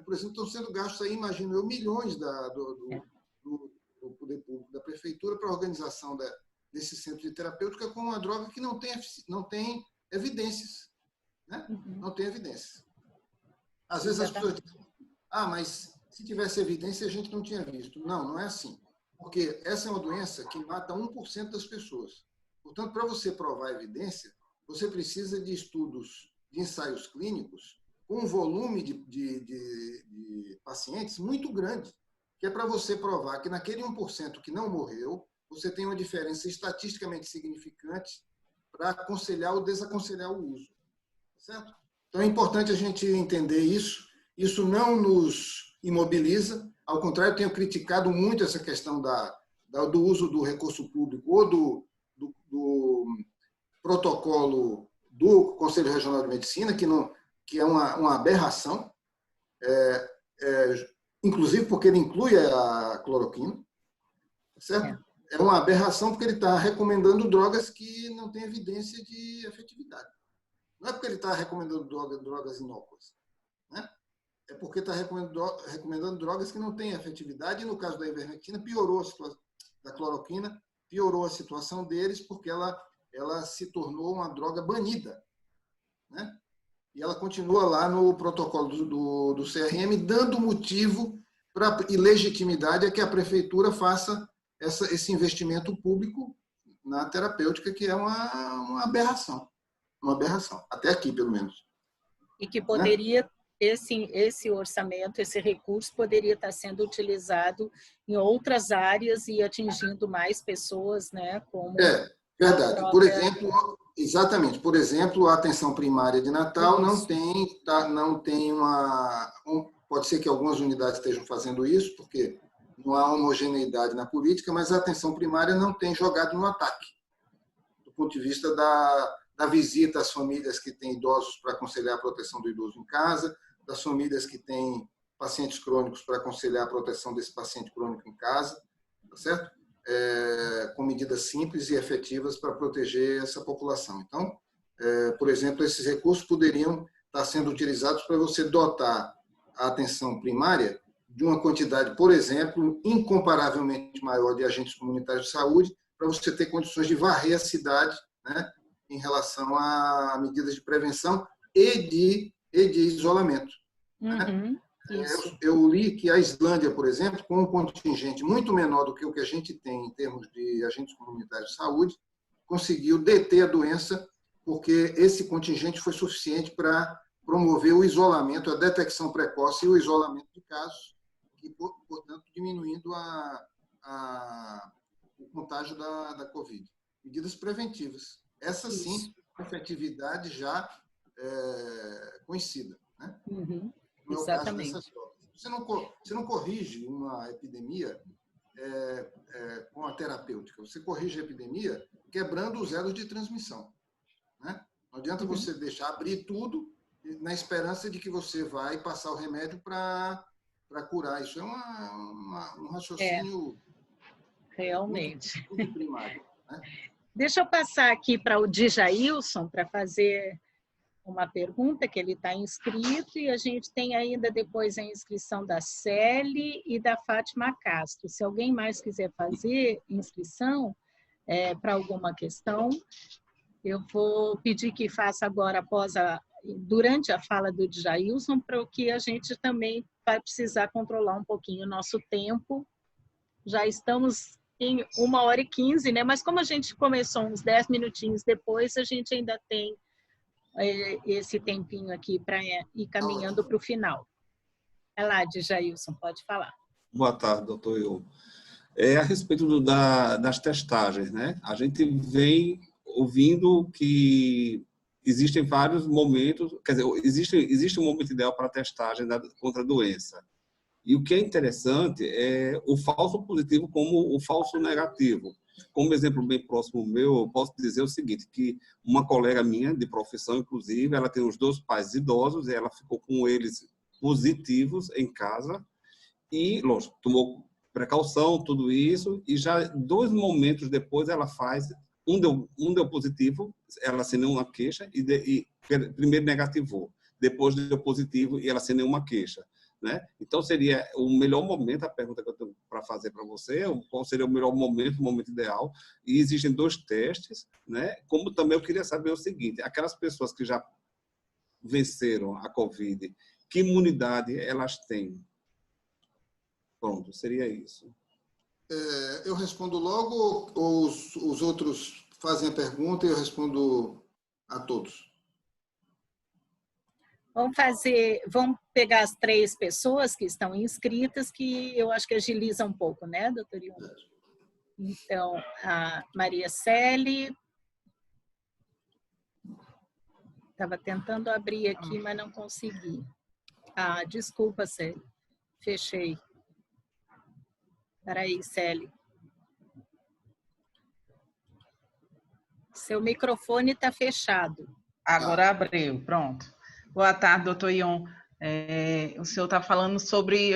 Por exemplo, estão sendo gastos aí, imagino eu, milhões do poder público, da prefeitura, para a organização desse centro de terapêutica com uma droga que não tem evidências. Né? Não tem evidências. Às vezes as pessoas dizem, mas se tivesse evidência a gente não tinha visto. Não é assim. Porque essa é uma doença que mata 1% das pessoas. Portanto, para você provar a evidência, você precisa de estudos, de ensaios clínicos, com um volume de pacientes muito grande, que é para você provar que naquele 1% que não morreu, você tem uma diferença estatisticamente significante para aconselhar ou desaconselhar o uso. Certo? Então é importante a gente entender isso. Isso não nos imobiliza, ao contrário, eu tenho criticado muito essa questão do uso do recurso público ou do protocolo do Conselho Regional de Medicina, que é uma aberração, inclusive porque ele inclui a cloroquina, certo? É uma aberração porque ele está recomendando drogas que não têm evidência de efetividade. Não é porque ele está recomendando drogas inócuas, né? É porque está recomendando drogas que não têm efetividade, e no caso da ivermectina, piorou a situação da cloroquina, piorou a situação deles, porque ela se tornou uma droga banida, né? E ela continua lá no protocolo do CRM, dando motivo e legitimidade a que a prefeitura faça esse investimento público na terapêutica, que é uma aberração. Uma aberração, até aqui, pelo menos. E que poderia, esse orçamento, esse recurso, poderia estar sendo utilizado em outras áreas e atingindo mais pessoas, né? Como verdade. Por exemplo, exatamente. Por exemplo, a atenção primária de Natal não tem pode ser que algumas unidades estejam fazendo isso, porque não há homogeneidade na política, mas a atenção primária não tem jogado no ataque, do ponto de vista da visita às famílias que têm idosos para aconselhar a proteção do idoso em casa, das famílias que têm pacientes crônicos para aconselhar a proteção desse paciente crônico em casa, tá certo? Com medidas simples e efetivas para proteger essa população. Então, por exemplo, esses recursos poderiam estar sendo utilizados para você dotar a atenção primária de uma quantidade, por exemplo, incomparavelmente maior de agentes comunitários de saúde, para você ter condições de varrer a cidade, né, em relação a medidas de prevenção e de isolamento. Uhum, né? Eu li que a Islândia, por exemplo, com um contingente muito menor do que o que a gente tem em termos de agentes comunitários de saúde, conseguiu deter a doença, porque esse contingente foi suficiente para promover o isolamento, a detecção precoce e o isolamento de casos, e, portanto, diminuindo o contágio da Covid. Medidas preventivas. Essa, sim, efetividade já conhecida. Né? Uhum, não é o exatamente. caso dessas drogas. Você não corrige uma epidemia com a terapêutica. Você corrige a epidemia quebrando os elos de transmissão. Né? Não adianta você deixar abrir tudo na esperança de que você vai passar o remédio para curar. Isso é um raciocínio realmente muito primário. Né? Deixa eu passar aqui para o Djailson para fazer uma pergunta, que ele está inscrito, e a gente tem ainda depois a inscrição da Celi e da Fátima Castro. Se alguém mais quiser fazer inscrição para alguma questão, eu vou pedir que faça agora, durante a fala do Djailson, para que a gente também vai precisar controlar um pouquinho o nosso tempo. Já estamos em 1h15, né? Mas como a gente começou uns 10 minutinhos depois, a gente ainda tem esse tempinho aqui para ir caminhando para o final. É lá, Djailson, pode falar. Boa tarde, doutor Iô. A respeito das testagens, né? A gente vem ouvindo que existem vários momentos, quer dizer, existe um momento ideal para a testagem contra a doença. E o que é interessante é o falso positivo como o falso negativo. Como exemplo bem próximo meu, eu posso dizer o seguinte, que uma colega minha de profissão, inclusive, ela tem os 2 pais idosos e ela ficou com eles positivos em casa e, lógico, tomou precaução, tudo isso, e já 2 momentos depois ela faz, um deu positivo, ela sem nenhuma queixa, e primeiro negativou, depois deu positivo e ela sem nenhuma queixa. Né? Então, seria o melhor momento, a pergunta que eu tenho para fazer para você, qual seria o melhor momento, o momento ideal, e existem 2 testes, né? Como também eu queria saber o seguinte, aquelas pessoas que já venceram a Covid, que imunidade elas têm? Pronto, seria isso. Eu respondo logo ou os outros fazem a pergunta e eu respondo a todos? Vamos pegar as 3 pessoas que estão inscritas, que eu acho que agiliza um pouco, né, doutor Ion? Então, a Maria Celi. Estava tentando abrir aqui, mas não consegui. Ah, desculpa, Celi. Fechei. Espera aí, Celi. Seu microfone está fechado. Agora abriu, pronto. Boa tarde, doutor Ion. O senhor está falando sobre...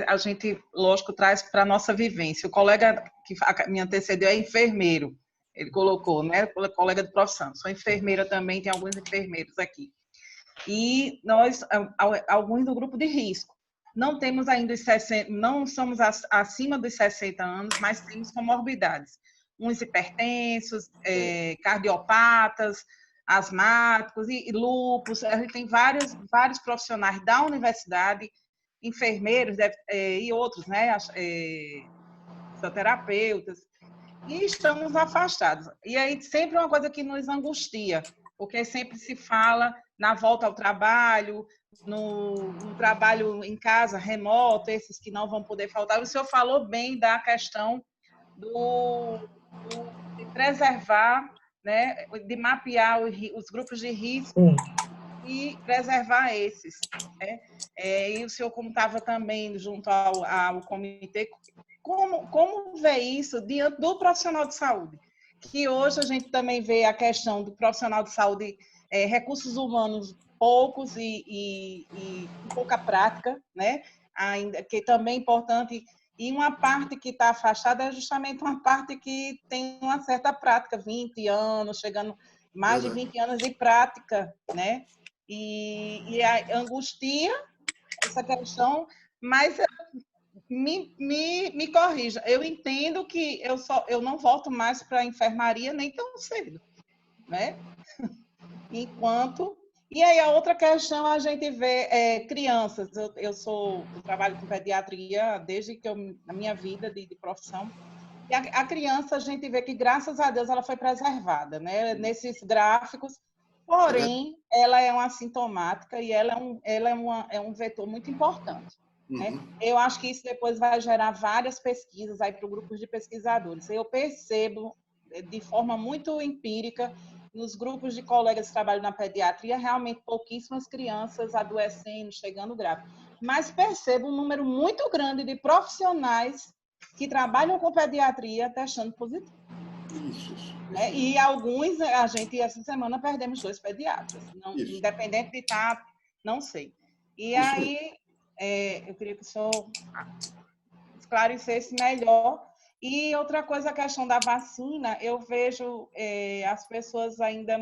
A gente, lógico, traz para a nossa vivência. O colega que me antecedeu é enfermeiro. Ele colocou, né? Colega de profissão. Sou enfermeira também, tem alguns enfermeiros aqui. E nós, alguns do grupo de risco. Não temos ainda os 60, não somos acima dos 60 anos, mas temos comorbidades. Uns hipertensos, cardiopatas, asmáticos e lúpus. A gente tem vários profissionais da universidade, enfermeiros e outros, né? Fisioterapeutas. E estamos afastados. E aí sempre uma coisa que nos angustia, porque sempre se fala na volta ao trabalho, no trabalho em casa, remoto, esses que não vão poder faltar. O senhor falou bem da questão de preservar, né, de mapear os grupos de risco e preservar esses. Né? E o senhor, como estava também junto ao comitê, como vê isso diante do profissional de saúde? Que hoje a gente também vê a questão do profissional de saúde, recursos humanos poucos e pouca prática, né? Ainda, que também é importante. E uma parte que está afastada é justamente uma parte que tem uma certa prática, 20 anos, chegando mais de 20 anos de prática, né? E a angustia essa questão, mas me corrija. Eu entendo que eu não volto mais para a enfermaria nem tão cedo, né? E aí a outra questão a gente vê crianças. Eu trabalho com pediatria desde que na minha vida de profissão. E a criança a gente vê que graças a Deus ela foi preservada, né? Nesses gráficos. Porém, ela é uma assintomática e ela é um vetor muito importante. Né? Eu acho que isso depois vai gerar várias pesquisas aí para o grupo de pesquisadores. Eu percebo de forma muito empírica nos grupos de colegas que trabalham na pediatria, realmente pouquíssimas crianças adoecendo, chegando grave. Mas percebo um número muito grande de profissionais que trabalham com pediatria testando positivo. Isso. Né? E alguns, a gente, essa semana, perdemos 2 pediatras. Não, independente de estar, não sei. E isso. Aí, eu queria que o senhor esclarecesse melhor. E outra coisa, a questão da vacina, eu vejo as pessoas ainda,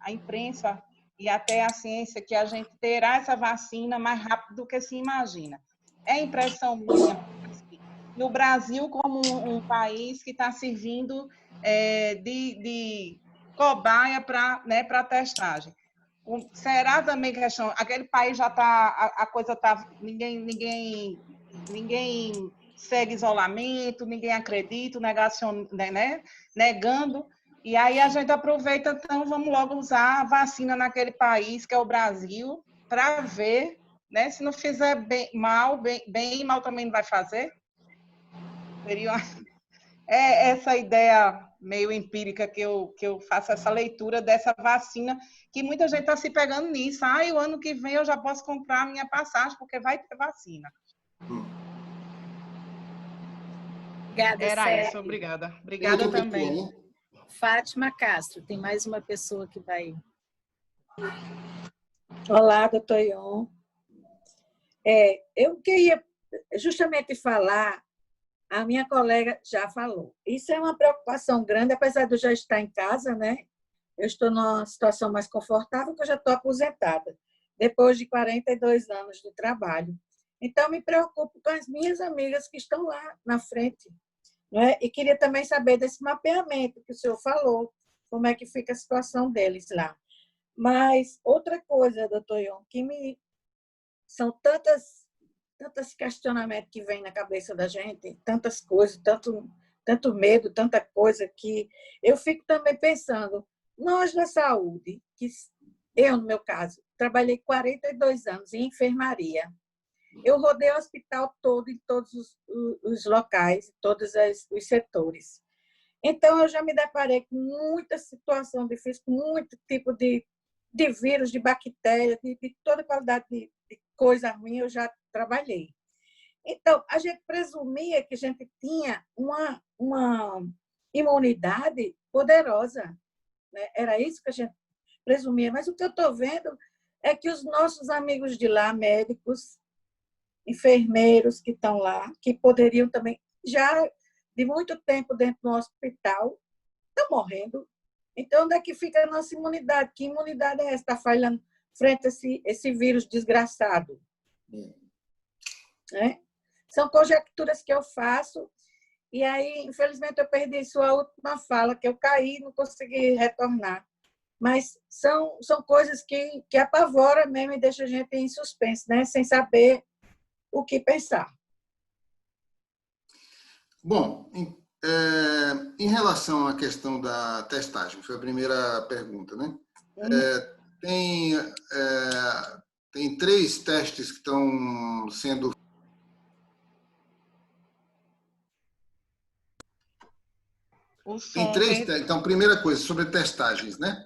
a imprensa e até a ciência, que a gente terá essa vacina mais rápido do que se imagina. É impressão minha. No Brasil, como um país que está servindo de cobaia para, né, para testagem. Será também questão, aquele país já está, a coisa está, ninguém segue isolamento, ninguém acredita, né, negando, e aí a gente aproveita, então vamos logo usar a vacina naquele país, que é o Brasil, para ver, né, se não fizer bem mal também não vai fazer. Seria essa ideia meio empírica que eu faço essa leitura dessa vacina, que muita gente está se pegando nisso. O ano que vem eu já posso comprar a minha passagem, porque vai ter vacina. Obrigada, Era isso, obrigada. Obrigada também. Fátima Castro, tem mais uma pessoa que vai... Olá, doutor Ion. Eu queria justamente falar, a minha colega já falou. Isso é uma preocupação grande, apesar de eu já estar em casa, né? Eu estou numa situação mais confortável, porque eu já estou aposentada, depois de 42 anos de trabalho. Então, me preocupo com as minhas amigas que estão lá na frente, né? E queria também saber desse mapeamento que o senhor falou, como é que fica a situação deles lá. Mas outra coisa, doutor Ion, que são tantos questionamentos que vêm na cabeça da gente, tantas coisas, tanto medo, tanta coisa, que eu fico também pensando, nós da saúde, que eu, no meu caso, trabalhei 42 anos em enfermaria. Eu rodei o hospital todo, em todos os locais, em todos os setores. Então, eu já me deparei com muita situação difícil, com muito tipo de vírus, de bactéria, de toda qualidade de coisa ruim, eu já trabalhei. Então, a gente presumia que a gente tinha uma imunidade poderosa, né? Era isso que a gente presumia. Mas o que eu estou vendo é que os nossos amigos de lá, médicos, enfermeiros que estão lá, que poderiam também, já de muito tempo dentro do hospital, estão morrendo. Então, onde é que fica a nossa imunidade? Que imunidade é essa? Está falhando frente a esse vírus desgraçado? Né? São conjecturas que eu faço, e aí, infelizmente, eu perdi sua última fala, que eu caí e não consegui retornar. Mas são coisas que apavoram mesmo e deixam a gente em suspense, né? Sem saber o que pensar. Bom, em relação à questão da testagem, foi a primeira pergunta, né? Tem 3 testes que estão sendo... Então, primeira coisa, sobre testagens, né?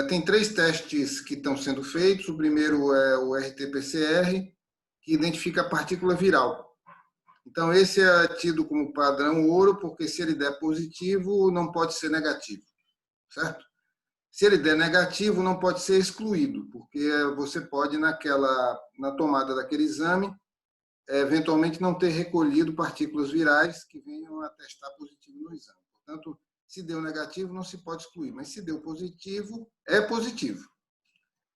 Tem 3 testes que estão sendo feitos. O primeiro é o RT-PCR, que identifica a partícula viral. Então, esse é tido como padrão ouro, porque se ele der positivo, não pode ser negativo, certo? Se ele der negativo, não pode ser excluído, porque você pode, na tomada daquele exame, eventualmente não ter recolhido partículas virais que venham a testar positivo no exame. Portanto, se deu negativo, não se pode excluir, mas se deu positivo, é positivo,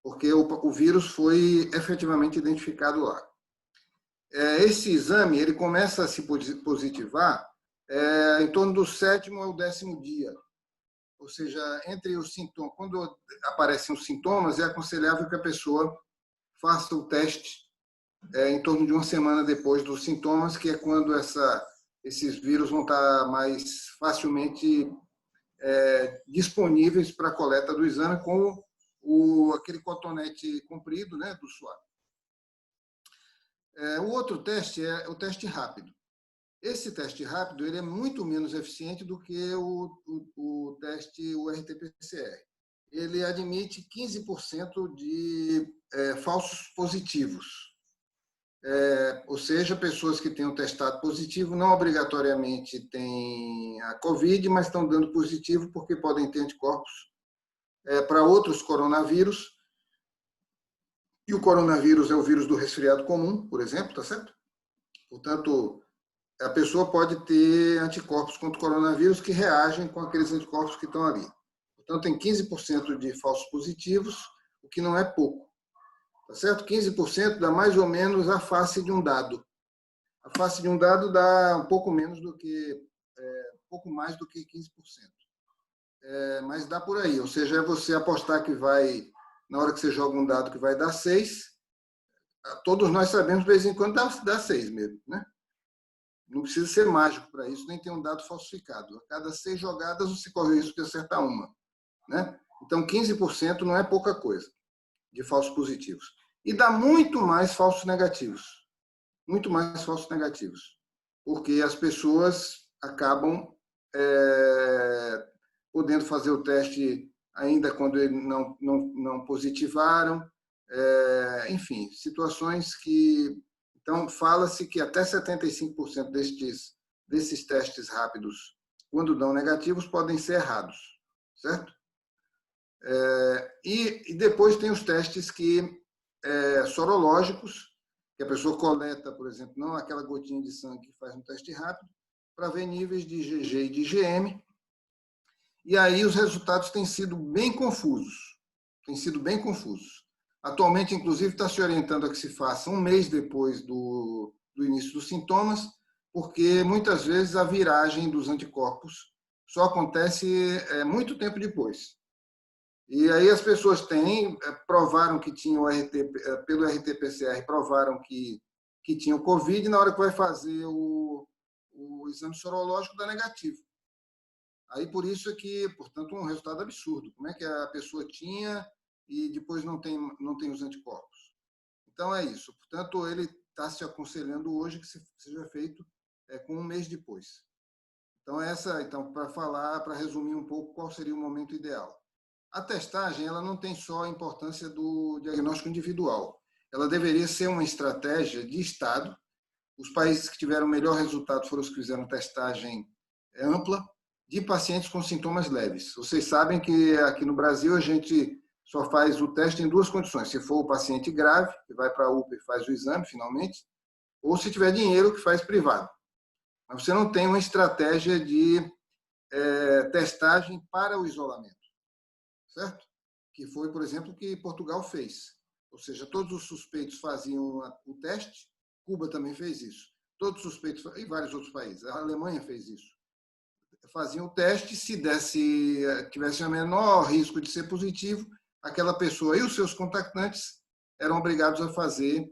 porque o vírus foi efetivamente identificado lá. Esse exame ele começa a se positivar em torno do 7º ao 10º dia. Ou seja, entre os sintomas, quando aparecem os sintomas, é aconselhável que a pessoa faça o teste em torno de uma semana depois dos sintomas, que é quando esses vírus vão estar mais facilmente disponíveis para a coleta do exame com aquele cotonete comprido, né, do suave. O outro teste é o teste rápido. Esse teste rápido ele é muito menos eficiente do que o teste RT-PCR. Ele admite 15% de falsos positivos. Ou seja, pessoas que tenham testado positivo não obrigatoriamente têm a COVID, mas estão dando positivo porque podem ter anticorpos para outros coronavírus. E o coronavírus é o vírus do resfriado comum, por exemplo, tá certo? Portanto, a pessoa pode ter anticorpos contra o coronavírus que reagem com aqueles anticorpos que estão ali. Portanto, tem 15% de falsos positivos, o que não é pouco. Tá certo? 15% dá mais ou menos a face de um dado. A face de um dado dá um pouco mais do que 15%. Mas dá por aí. Ou seja, é você apostar que vai, na hora que você joga um dado que vai dar 6, todos nós sabemos de vez em quando dá 6 mesmo, né? Não precisa ser mágico para isso, nem ter um dado falsificado. A cada 6 jogadas, você corre o risco de acertar uma, né? Então, 15% não é pouca coisa de falsos positivos. E dá muito mais falsos negativos. Muito mais falsos negativos. Porque as pessoas acabam podendo fazer o teste ainda quando não positivaram. Enfim, situações que... Então, fala-se que até 75% desses testes rápidos, quando dão negativos, podem ser errados, certo? E depois tem os testes sorológicos, que a pessoa coleta, por exemplo, não aquela gotinha de sangue que faz um teste rápido, para ver níveis de IgG e de IgM. E aí os resultados têm sido bem confusos. Atualmente, inclusive, está se orientando a que se faça um mês depois do início dos sintomas, porque muitas vezes a viragem dos anticorpos só acontece muito tempo depois. E aí as pessoas provaram que tinham pelo RT-PCR, provaram que tinham Covid, e na hora que vai fazer o exame sorológico dá negativo. Aí por isso é que, portanto, um resultado absurdo. Como é que a pessoa tinha e depois não tem os anticorpos. Então, é isso. Portanto, ele está se aconselhando hoje que seja feito com um mês depois. Então, para resumir um pouco qual seria o momento ideal. A testagem ela não tem só a importância do diagnóstico individual. Ela deveria ser uma estratégia de Estado. Os países que tiveram o melhor resultado foram os que fizeram testagem ampla de pacientes com sintomas leves. Vocês sabem que aqui no Brasil a gente só faz o teste em duas condições. Se for o paciente grave, que vai para a UPA e faz o exame, finalmente, ou se tiver dinheiro, que faz privado. Mas você não tem uma estratégia de testagem para o isolamento, certo? Que foi, por exemplo, o que Portugal fez. Ou seja, todos os suspeitos faziam o teste, Cuba também fez isso. Todos os suspeitos, e vários outros países, a Alemanha fez isso. Faziam o teste, se tivesse o menor risco de ser positivo, aquela pessoa e os seus contactantes eram obrigados a fazer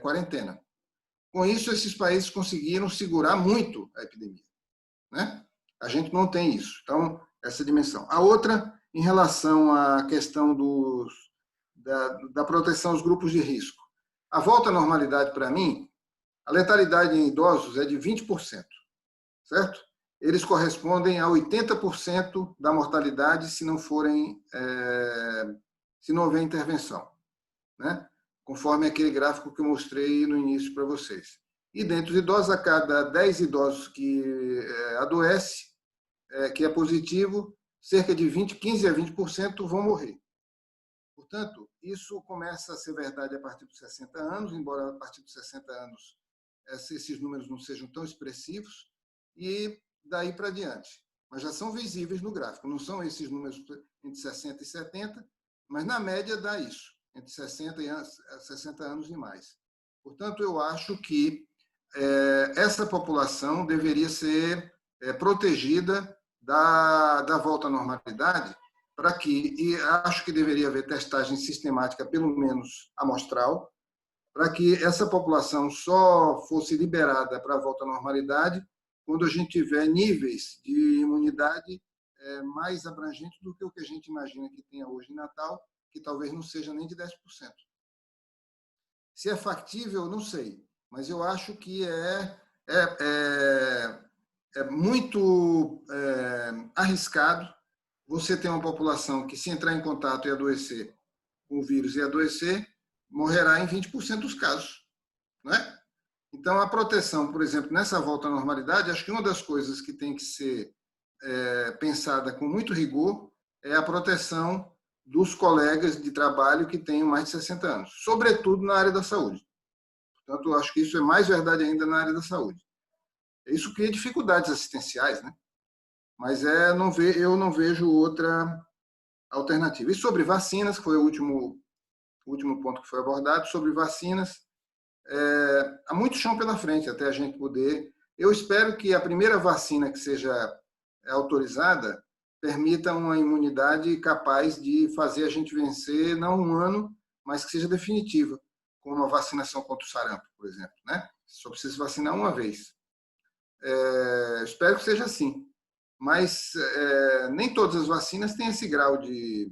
quarentena. Com isso, esses países conseguiram segurar muito a epidemia, né? A gente não tem isso. Então, essa dimensão. A outra, em relação à questão da proteção aos grupos de risco. A volta à normalidade, para mim, a letalidade em idosos é de 20%, certo? Eles correspondem a 80% da mortalidade se não houver intervenção, né? Conforme aquele gráfico que eu mostrei no início para vocês. E dentre os idosos, a cada 10 idosos que adoece, que é positivo, cerca de 15 a 20% vão morrer. Portanto, isso começa a ser verdade a partir dos 60 anos, embora a partir dos 60 anos esses números não sejam tão expressivos, e daí para diante. Mas já são visíveis no gráfico, não são esses números entre 60 e 70, mas na média dá isso, entre 60 anos e mais. Portanto, eu acho que essa população deveria ser protegida da volta à normalidade, e acho que deveria haver testagem sistemática, pelo menos amostral, para que essa população só fosse liberada para a volta à normalidade quando a gente tiver níveis de imunidade mais abrangentes do que o que a gente imagina que tenha hoje em Natal, que talvez não seja nem de 10%. Se é factível, não sei, mas eu acho que é muito arriscado você ter uma população que, se entrar em contato e adoecer com o vírus e adoecer, morrerá em 20% dos casos, não é? Então, a proteção, por exemplo, nessa volta à normalidade, acho que uma das coisas que tem que ser pensada com muito rigor é a proteção dos colegas de trabalho que tenham mais de 60 anos, sobretudo na área da saúde. Portanto, acho que isso é mais verdade ainda na área da saúde. Isso cria dificuldades assistenciais, né? Mas eu não vejo outra alternativa. E sobre vacinas, que foi o último ponto que foi abordado, sobre vacinas, há muito chão pela frente até a gente poder. Eu espero que a primeira vacina que seja autorizada permita uma imunidade capaz de fazer a gente vencer, não um ano, mas que seja definitiva, como a vacinação contra o sarampo, por exemplo, né? Só precisa vacinar uma vez. Espero que seja assim. Mas nem todas as vacinas têm esse grau de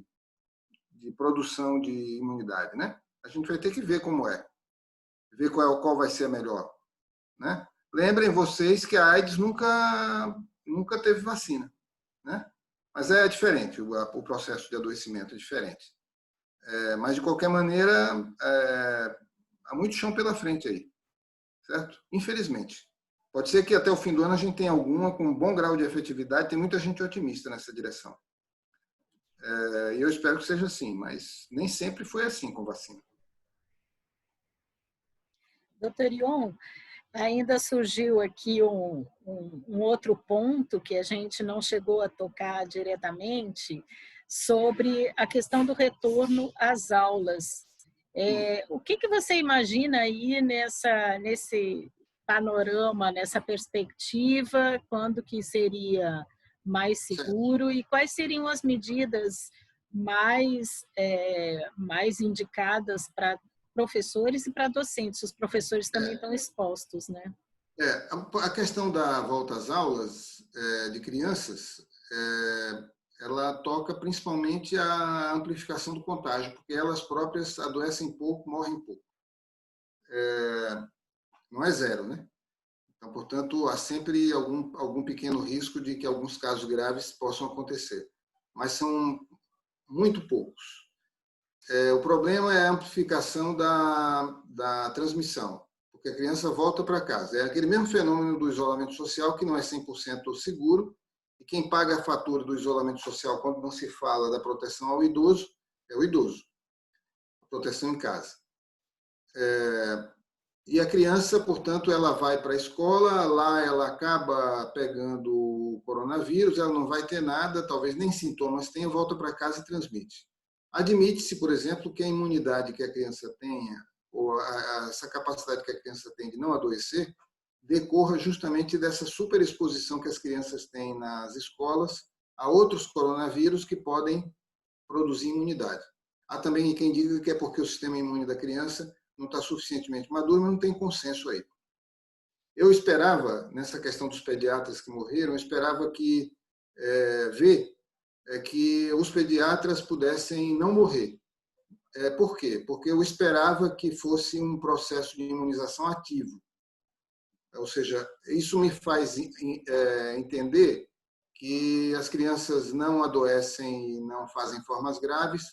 produção de imunidade, né? A gente vai ter que ver como é, ver qual vai ser a melhor, né? Lembrem vocês que a AIDS nunca teve vacina, né? Mas é diferente, o processo de adoecimento é diferente. Mas, de qualquer maneira, há muito chão pela frente aí, certo? Infelizmente. Pode ser que até o fim do ano a gente tenha alguma com um bom grau de efetividade, tem muita gente otimista nessa direção. E eu espero que seja assim, mas nem sempre foi assim com vacina. Doutor Ion, ainda surgiu aqui um outro ponto que a gente não chegou a tocar diretamente, sobre a questão do retorno às aulas. O que você imagina aí nesse panorama, nessa perspectiva, quando que seria mais seguro e quais seriam as medidas mais indicadas para professores e para docentes? Os professores também estão expostos, né? A questão da volta às aulas de crianças, ela toca principalmente a amplificação do contágio, porque elas próprias adoecem pouco, morrem pouco. Não é zero, né? Então, portanto, há sempre algum pequeno risco de que alguns casos graves possam acontecer, mas são muito poucos. O problema é a amplificação da transmissão, porque a criança volta para casa. É aquele mesmo fenômeno do isolamento social que não é 100% seguro, e quem paga a fatura do isolamento social quando não se fala da proteção ao idoso é o idoso, a proteção em casa. E a criança, portanto, ela vai para a escola, lá ela acaba pegando o coronavírus, ela não vai ter nada, talvez nem sintomas tenha, volta para casa e transmite. Admite-se, por exemplo, que a imunidade que a criança tenha, ou essa capacidade que a criança tem de não adoecer, decorra justamente dessa superexposição que as crianças têm nas escolas a outros coronavírus que podem produzir imunidade. Há também quem diga que é porque o sistema imune da criança não está suficientemente maduro, mas não tem consenso aí. Eu esperava, nessa questão dos pediatras que morreram, eu esperava que que os pediatras pudessem não morrer. Por quê? Porque eu esperava que fosse um processo de imunização ativo. Ou seja, isso me faz entender que as crianças não adoecem e não fazem formas graves,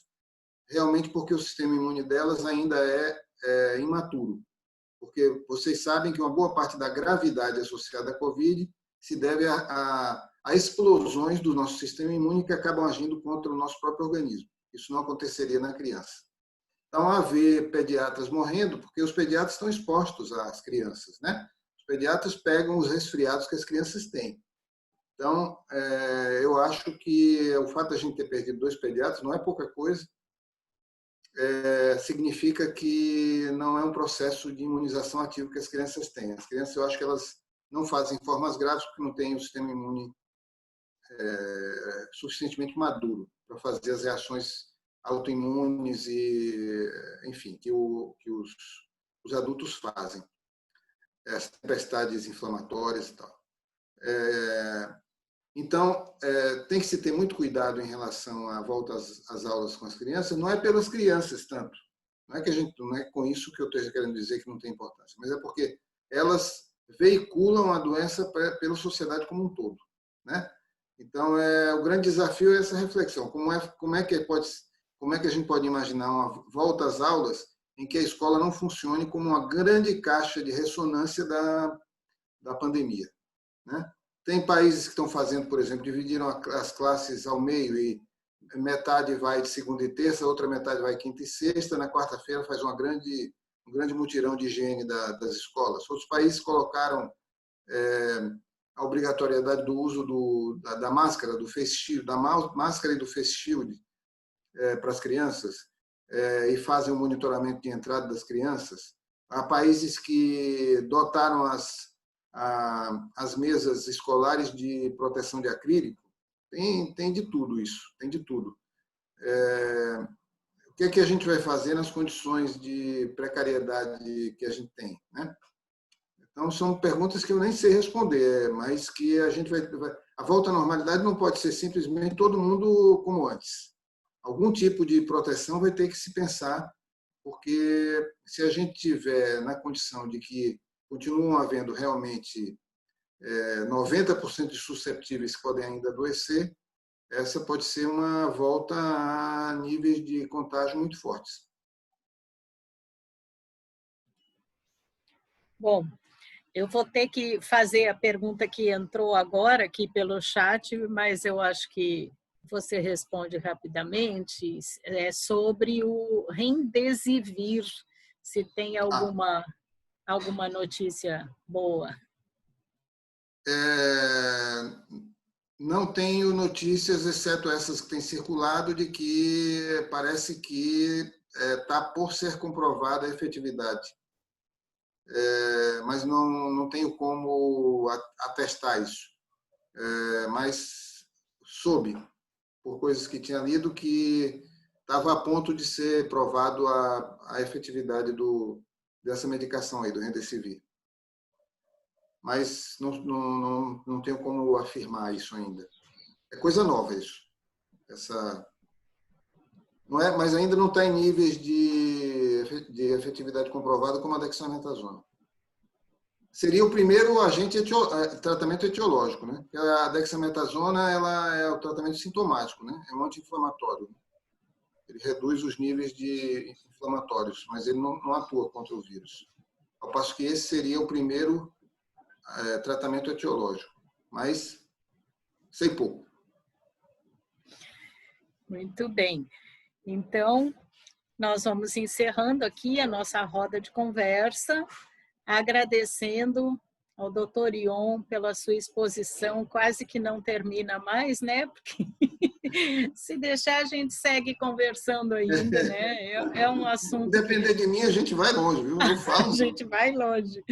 realmente porque o sistema imune delas ainda é imaturo. Porque vocês sabem que uma boa parte da gravidade associada à Covid se deve a explosões do nosso sistema imune que acabam agindo contra o nosso próprio organismo. Isso não aconteceria na criança. Então, haver pediatras morrendo, porque os pediatras estão expostos às crianças, né? Os pediatras pegam os resfriados que as crianças têm. Então, eu acho que o fato de a gente ter perdido 2 pediatras não é pouca coisa, significa que não é um processo de imunização ativo que as crianças têm. As crianças, eu acho que elas não fazem formas graves porque não têm o sistema imune suficientemente maduro para fazer as reações autoimunes e, enfim, que os adultos fazem. As tempestades inflamatórias e tal. Então, tem que se ter muito cuidado em relação à volta às aulas com as crianças. Não é pelas crianças tanto. Não é com isso que eu estou querendo dizer que não tem importância, mas é porque elas veiculam a doença pela sociedade como um todo, né? Então, o grande desafio é essa reflexão. Como é que a gente pode imaginar uma volta às aulas em que a escola não funcione como uma grande caixa de ressonância da pandemia, né? Tem países que estão fazendo, por exemplo, dividiram as classes ao meio e metade vai de segunda e terça, a outra metade vai quinta e sexta, na quarta-feira faz um grande mutirão de higiene das escolas. Outros países colocaram a obrigatoriedade do uso da máscara, do face shield, da máscara e do face shield para as crianças e fazem o monitoramento de entrada das crianças. Há países que dotaram as mesas escolares de proteção de acrílico. Tem de tudo isso, tem de tudo. O que é que a gente vai fazer nas condições de precariedade que a gente tem, né? Então, são perguntas que eu nem sei responder, mas que a gente vai... A volta à normalidade não pode ser simplesmente todo mundo como antes. Algum tipo de proteção vai ter que se pensar, porque se a gente tiver na condição de que continuam havendo realmente 90% de susceptíveis que podem ainda adoecer, essa pode ser uma volta a níveis de contágio muito fortes. Bom, eu vou ter que fazer a pergunta que entrou agora aqui pelo chat, mas eu acho que você responde rapidamente, sobre o Remdesivir, se tem alguma notícia boa. Não tenho notícias, exceto essas que têm circulado, de que parece que está por ser comprovada a efetividade. Mas não tenho como atestar isso. Mas soube, por coisas que tinha lido, que estava a ponto de ser provado a efetividade dessa medicação aí, do Remdesivir. Mas não tenho como afirmar isso ainda. É coisa nova isso. Não é, mas ainda não está em níveis de efetividade comprovada como a dexametasona. Seria o primeiro tratamento etiológico, né? A dexametasona ela é o tratamento sintomático, né? É um anti-inflamatório. Ele reduz os níveis de inflamatórios, mas ele não atua contra o vírus. Ao passo que esse seria o primeiro tratamento etiológico. Mas sei pouco. Muito bem. Então, nós vamos encerrando aqui a nossa roda de conversa, agradecendo ao Dr. Ion pela sua exposição, quase que não termina mais, né? Porque se deixar a gente segue conversando ainda, né? É um assunto... Se depender de mim, a gente vai longe, viu? Eu falo. A gente vai longe.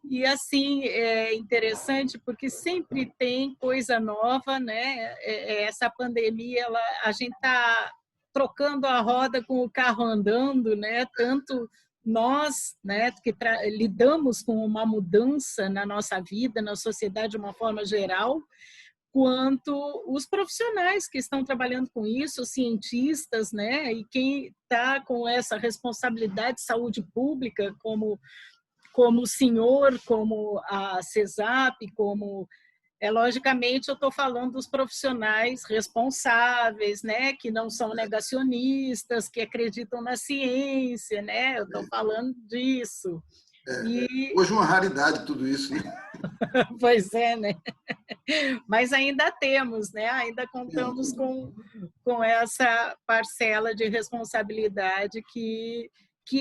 E assim, é interessante porque sempre tem coisa nova, né? Essa pandemia, a gente está trocando a roda com o carro andando, né? Tanto nós, né, que lidamos com uma mudança na nossa vida, na sociedade de uma forma geral, quanto os profissionais que estão trabalhando com isso, os cientistas, né, e quem está com essa responsabilidade de saúde pública, como o senhor, como a CESAP, como... logicamente, eu estou falando dos profissionais responsáveis, né, que não são negacionistas, que acreditam na ciência, né? Eu estou falando disso. Hoje uma raridade tudo isso, né? Pois é, né? Mas ainda temos, né? Ainda contamos com essa parcela de responsabilidade que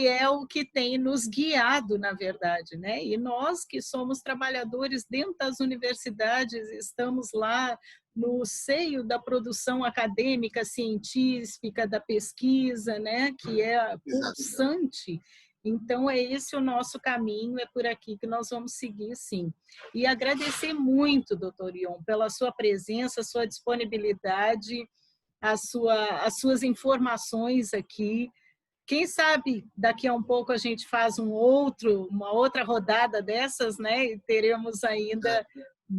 é o que tem nos guiado, na verdade, né? E nós que somos trabalhadores dentro das universidades, estamos lá no seio da produção acadêmica, científica, da pesquisa, né? Que é pulsante. Então, é esse o nosso caminho, é por aqui que nós vamos seguir, sim. E agradecer muito, doutor Ion, pela sua presença, sua disponibilidade, as suas informações aqui. Quem sabe daqui a um pouco a gente faz uma outra rodada dessas, né? E teremos ainda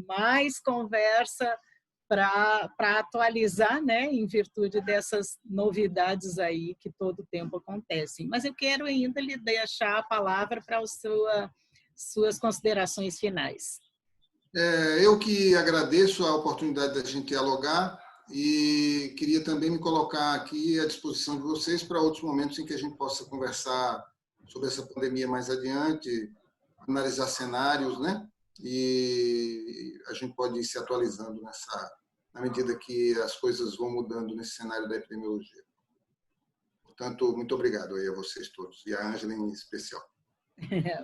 mais conversa para atualizar, né? Em virtude dessas novidades aí que todo tempo acontecem. Mas eu quero ainda lhe deixar a palavra para as suas considerações finais. Eu que agradeço a oportunidade da gente dialogar e queria também me colocar aqui à disposição de vocês para outros momentos em que a gente possa conversar sobre essa pandemia mais adiante, analisar cenários, né? E a gente pode ir se atualizando na medida que as coisas vão mudando nesse cenário da epidemiologia. Portanto, muito obrigado aí a vocês todos, e a Ângela em especial.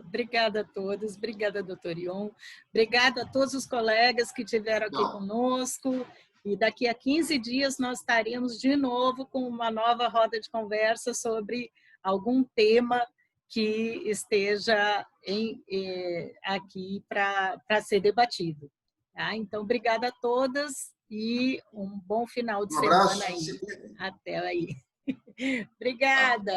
Obrigada a todos, obrigada, doutor Ion, obrigada a todos os colegas que estiveram aqui conosco, e daqui a 15 dias nós estaremos de novo com uma nova roda de conversa sobre algum tema que esteja aqui para ser debatido. Tá? Então, obrigada a todas e um bom final de semana aí. Até aí. Obrigada.